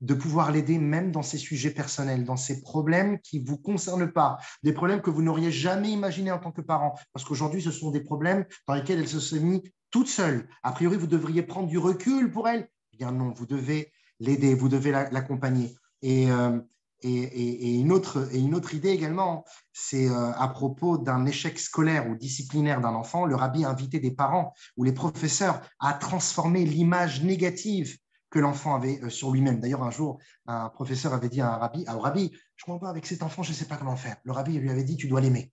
de pouvoir l'aider même dans ses sujets personnels, dans ses problèmes qui ne vous concernent pas, des problèmes que vous n'auriez jamais imaginés en tant que parent, parce qu'aujourd'hui, ce sont des problèmes dans lesquels elle se mit toute seule. A priori, vous devriez prendre du recul pour elle. Eh bien non, vous devez l'aider, vous devez l'accompagner. Et une autre idée également, c'est à propos d'un échec scolaire ou disciplinaire d'un enfant, le rabbi a invité des parents ou les professeurs à transformer l'image négative que l'enfant avait sur lui-même. D'ailleurs, un jour, un professeur avait dit au rabbi, je ne comprends pas, avec cet enfant, je ne sais pas comment faire. Le rabbi lui avait dit, tu dois l'aimer.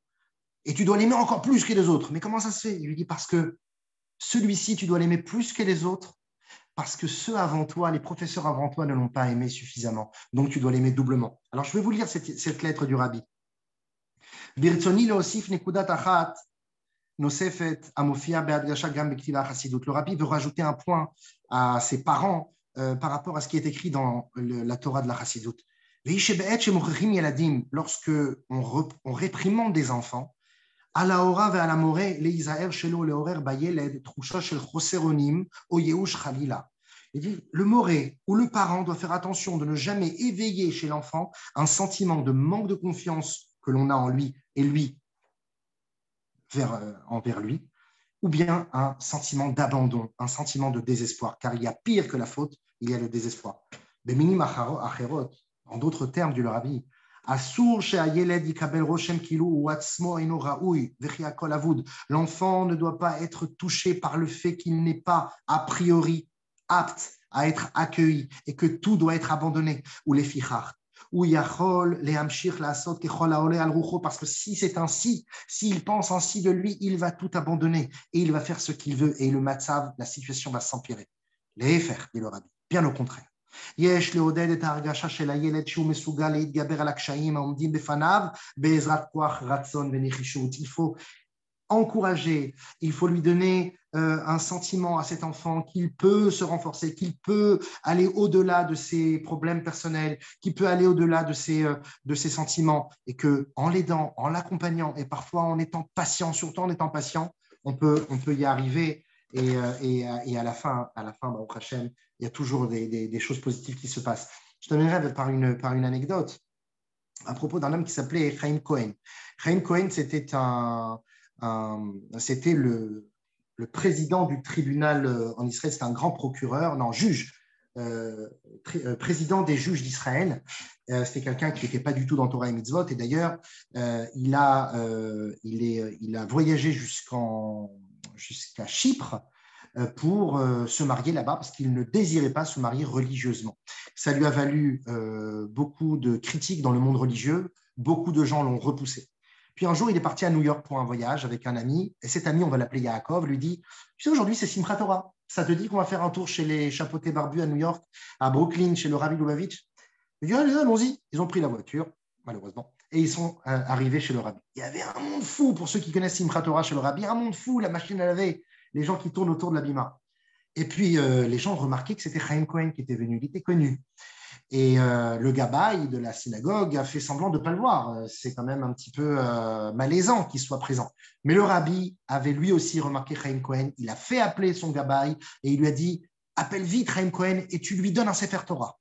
Et tu dois l'aimer encore plus que les autres. Mais comment ça se fait? Il lui dit, parce que celui-ci, tu dois l'aimer plus que les autres, parce que ceux avant toi, les professeurs avant toi ne l'ont pas aimé suffisamment. Donc, tu dois l'aimer doublement. Alors, je vais vous lire cette lettre du rabbi. Le rabbi veut rajouter un point à ses parents par rapport à ce qui est écrit dans la Torah de la Chassidut. Lorsque on réprimande des enfants, à la hora et à la morée, les Isaël shelo leorer bayeled trusha shel choseronim o yeush chalila. Il dit le moré ou le parent doit faire attention de ne jamais éveiller chez l'enfant un sentiment de manque de confiance que l'on a en lui et lui envers lui, ou bien un sentiment d'abandon, un sentiment de désespoir, car il y a pire que la faute, il y a le désespoir. Beminim acherot, en d'autres termes, dit le rabbi, l'enfant ne doit pas être touché par le fait qu'il n'est pas a priori apte à être accueilli et que tout doit être abandonné. Ou les fichar. ou yachol lehamshich la'asot kechol ha'oleh al rucho, parce que si c'est ainsi, s'il pense ainsi de lui, il va tout abandonner et il va faire ce qu'il veut et le matzav, la situation va s'empirer. Lehefer, dit le rabbi, bien au contraire. יש לעודד את ההרגשה של הילד שהוא מסוגל להתגבר על הקשיים העומדים בפניו בעזרת כוח רצון ונחישות. Il faut encourager, il faut lui donner un sentiment à cet enfant qu'il peut se renforcer, qu'il peut aller au-delà de ses problèmes personnels, qu'il peut aller au-delà de ses sentiments, et qu'en l'aidant, en l'accompagnant, et parfois en étant patient, surtout en étant patient, on peut y arriver. Et à la fin, Baruch Hashem, il y a toujours des choses positives qui se passent. Je terminerai par une anecdote à propos d'un homme qui s'appelait Chaim Cohen. Chaim Cohen, c'était le président du tribunal en Israël, c'était un grand procureur, non, juge, président des juges d'Israël. C'était quelqu'un qui n'était pas du tout dans Torah et Mitzvot, et d'ailleurs, il a voyagé jusqu'à Chypre pour se marier là-bas parce qu'il ne désirait pas se marier religieusement. Ça lui a valu beaucoup de critiques dans le monde religieux, beaucoup de gens l'ont repoussé. Puis un jour, il est parti à New York pour un voyage avec un ami, et cet ami, on va l'appeler Yaakov, lui dit « Tu sais, aujourd'hui, c'est Simchat Torah. Ça te dit qu'on va faire un tour chez les chapeautés barbus à New York, à Brooklyn, chez le Rabbi Lubavitch ?» Il dit « Allons-y. » Ils ont pris la voiture, malheureusement, et ils sont arrivés chez le Rabbi. Il y avait un monde fou, pour ceux qui connaissent Simchat Torah chez le Rabbi, un monde fou, la machine à laver, les gens qui tournent autour de la bima. Et puis, les gens ont remarqué que c'était Chaim Cohen qui était venu, il était connu. Et le gabaï de la synagogue a fait semblant de ne pas le voir. C'est quand même un petit peu malaisant qu'il soit présent. Mais le rabbi avait lui aussi remarqué Chaim Cohen. Il a fait appeler son gabaï et il lui a dit « Appelle vite Chaim Cohen et tu lui donnes un Sefer Torah ».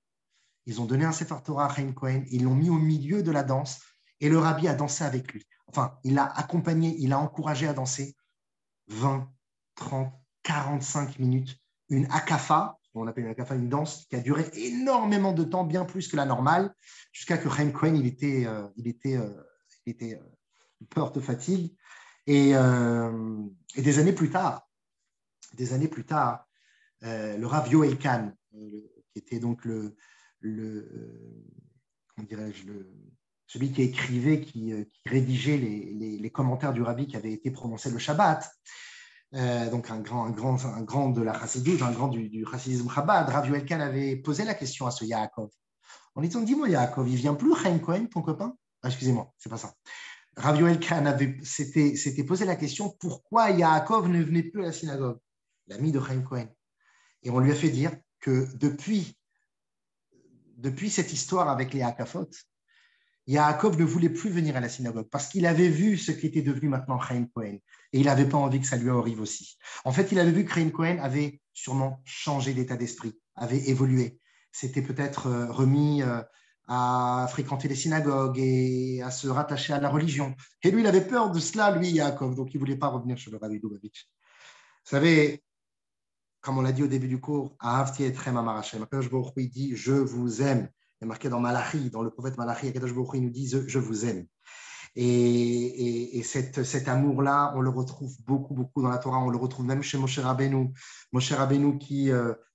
Ils ont donné un Sefer Torah à Chaim Cohen, ils l'ont mis au milieu de la danse et le rabbi a dansé avec lui. Enfin, il l'a accompagné, il l'a encouragé à danser 20, 30, 45 minutes. Une akafa, on appelle une akafa, une danse qui a duré énormément de temps, bien plus que la normale, jusqu'à que Chaim Cohen, il était peur de fatigue. Et des années plus tard, le Rav Yoel Kahn, qui était donc celui qui écrivait, qui rédigeait les commentaires du Rabbi qui avaient été prononcés le Shabbat, donc un grand de la Chassidut, un grand du chassidisme Chabad, Rav Yoel Kahn avait posé la question à ce Yaakov. En disant, dis-moi Yaakov, il vient plus Chaim Cohen, ton copain? Excusez-moi, c'est pas ça. Rav Yoel Kahn s'était posé la question, pourquoi Yaakov ne venait plus à la synagogue, l'ami de Chaim Cohen. Et on lui a fait dire que depuis cette histoire avec les Hakafot, Yaakov ne voulait plus venir à la synagogue parce qu'il avait vu ce qui était devenu maintenant Chaim Cohen et il n'avait pas envie que ça lui arrive aussi. En fait, il avait vu que Chaim Cohen avait sûrement changé d'état d'esprit, avait évolué. C'était peut-être remis à fréquenter les synagogues et à se rattacher à la religion. Et lui, il avait peur de cela, lui, Yaakov, donc il ne voulait pas revenir chez le Rabbi Lubavitch. Vous savez, comme on l'a dit au début du cours, Ahavti etrem amar Hashem. Akadosh Baruch Hu dit « Je vous aime ». Il est marqué dans Malachi, dans le prophète Malachi, Akadosh Baruch Hu nous dit « Je vous aime ». Et cet amour-là, on le retrouve beaucoup dans la Torah. On le retrouve même chez Moshe Rabbeinu. Moshe Rabbeinu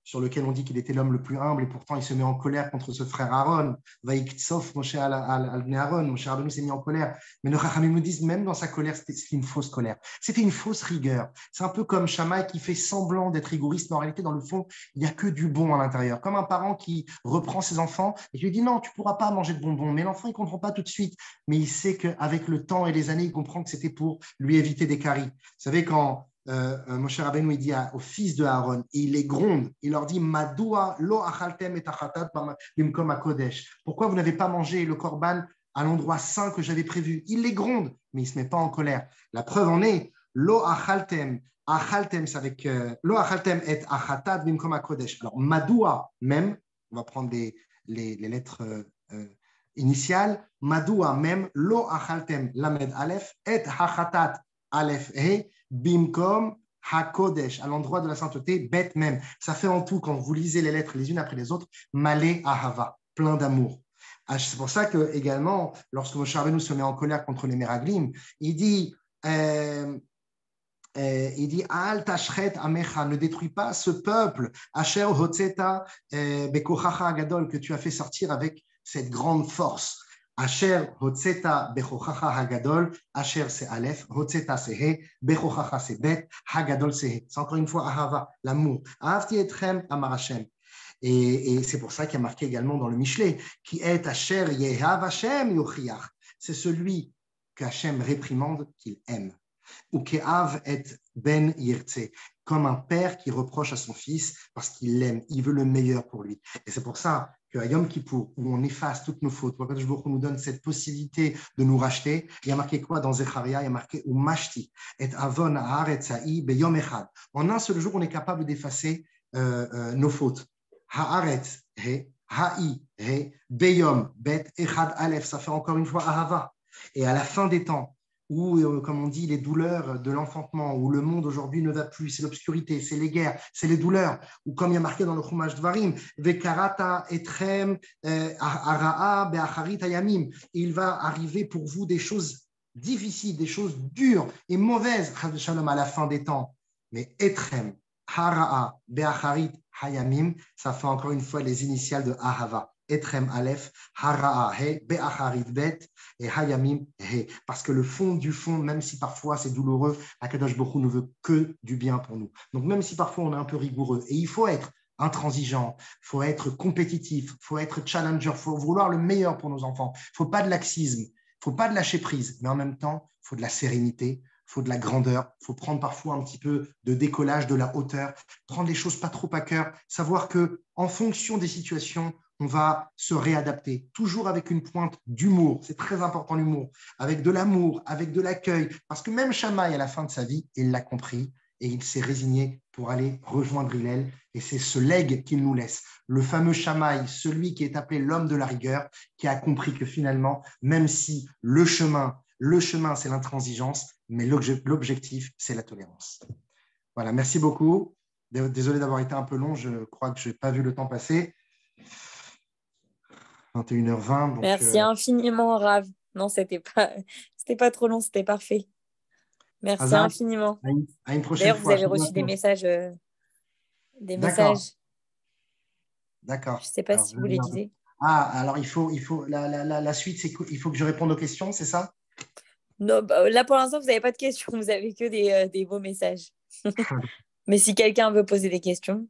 sur lequel on dit qu'il était l'homme le plus humble et pourtant il se met en colère contre ce frère Aaron. Vaiktsof Moshe al-Bnei Aaron. Moshe Rabbeinu s'est mis en colère. Mais nos Chachamim nous disent, même dans sa colère, c'était une fausse colère. C'était une fausse rigueur. C'est un peu comme Shammai qui fait semblant d'être rigoriste, mais en réalité, dans le fond, il n'y a que du bon à l'intérieur. Comme un parent qui reprend ses enfants et qui lui dit non, tu ne pourras pas manger de bonbons. Mais l'enfant, il ne comprend pas tout de suite. Mais il sait qu'avec le temps et les années, il comprend que c'était pour lui éviter des caries. Vous savez, quand Moshe Rabbeinu il dit au fils de Aaron, et il les gronde, il leur dit Madoua lo achaltem et achatat bimkom hakodesh. Pourquoi vous n'avez pas mangé le korban à l'endroit saint que j'avais prévu? Il les gronde, mais il ne se met pas en colère. La preuve en est lo achaltem, c'est avec lo achaltem et achatat bimkom hakodesh. Alors Madoua même, on va prendre les lettres initiales, Madoua même lo achaltem lamed aleph et achatat aleph he Bimkom HaKodesh, à l'endroit de la sainteté, Bet même. Ça fait en tout, quand vous lisez les lettres les unes après les autres, Malé Ahava, plein d'amour. C'est pour ça que également, lorsque Moshe Rabbeinu se met en colère contre les Meraglim, il dit Al Tashret Amecha, ne détruis pas ce peuple, Asher Hotzeta Bekochacha Agadol, que tu as fait sortir avec cette grande force. Asher hotzeta bechochacha hagadol, Asher c'est Aleph, hotzeta c'est He, bechochacha c'est Bet, hagadol c'est He. C'est encore une fois Ahava, l'amour. Ahavti etchem amar Hashem. Et c'est pour ça qu'il y a marqué également dans le Michelet, qui est Asher yehav Hashem yochiach. C'est celui qu'Hashem réprimande qu'il aime. Ou ke'av et ben yirtze, comme un père qui reproche à son fils parce qu'il l'aime, il veut le meilleur pour lui. Et c'est pour ça qu'à Yom Kippour, où on efface toutes nos fautes, où on nous donne cette possibilité de nous racheter, il y a marqué quoi dans Zecharia? Il y a marqué ou mashti et avon haaretzai beyom echad. En un seul jour, on est capable d'effacer nos fautes. Haaretz he, ha'i he, beyom bet echad alef. Ça fait encore une fois ahava. Et à la fin des temps, où, comme on dit, les douleurs de l'enfantement, où le monde aujourd'hui ne va plus, c'est l'obscurité, c'est les guerres, c'est les douleurs, ou comme il y a marqué dans le Chumash Dvarim, Vekarata etrem araa beacharit hayamim, il va arriver pour vous des choses difficiles, des choses dures et mauvaises, Shalom, à la fin des temps. Mais etrem, haraa beacharit hayamim, ça fait encore une fois les initiales de Ahava. Etrem Aleph, Haraa He, Be'acharit Bet et Hayamim He. Parce que le fond du fond, même si parfois c'est douloureux, Akadosh Baruch Hu ne veut que du bien pour nous. Donc même si parfois on est un peu rigoureux, et il faut être intransigeant, il faut être compétitif, il faut être challenger, il faut vouloir le meilleur pour nos enfants. Il ne faut pas de laxisme, il ne faut pas de lâcher prise, mais en même temps, il faut de la sérénité, il faut de la grandeur, il faut prendre parfois un petit peu de décollage, de la hauteur, prendre les choses pas trop à cœur, savoir que en fonction des situations, on va se réadapter, toujours avec une pointe d'humour. C'est très important l'humour, avec de l'amour, avec de l'accueil. Parce que même Shammai, à la fin de sa vie, il l'a compris et il s'est résigné pour aller rejoindre Hillel. Et c'est ce legs qu'il nous laisse. Le fameux Shammai, celui qui est appelé l'homme de la rigueur, qui a compris que finalement, même si le chemin, c'est l'intransigeance, mais l'objectif, c'est la tolérance. Voilà, merci beaucoup. Désolé d'avoir été un peu long, je crois que je n'ai pas vu le temps passer. 21h20. Donc, merci infiniment, Rav. Non, c'était pas trop long, c'était parfait. Merci Hazak, infiniment. à une prochaine D'ailleurs, vous fois. avez reçu des messages. D'accord, Je d'accord. ne sais pas Alors, si vous les lisez. alors il faut la suite, c'est qu'il faut que je réponde aux questions, c'est ça? Non, bah, là, pour l'instant, vous n'avez pas de questions. Vous avez que des beaux messages. Mais si quelqu'un veut poser des questions,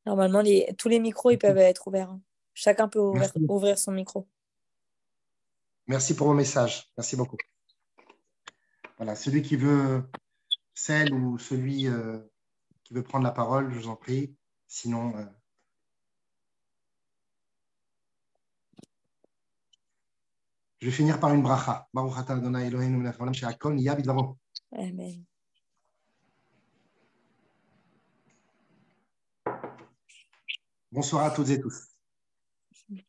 normalement, tous les micros ils peuvent être ouverts, hein. Chacun peut Merci. ouvrir son micro. Merci pour vos messages. Merci beaucoup. Voilà, celui qui veut, celle ou celui qui veut prendre la parole, je vous en prie. Sinon, je vais finir par une bracha. Baruch atah Adonai Eloheinu melech haolam she'akol niya bidvaro. Amen. Bonsoir à toutes et tous.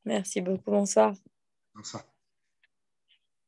Merci beaucoup. Bonsoir. Bonsoir.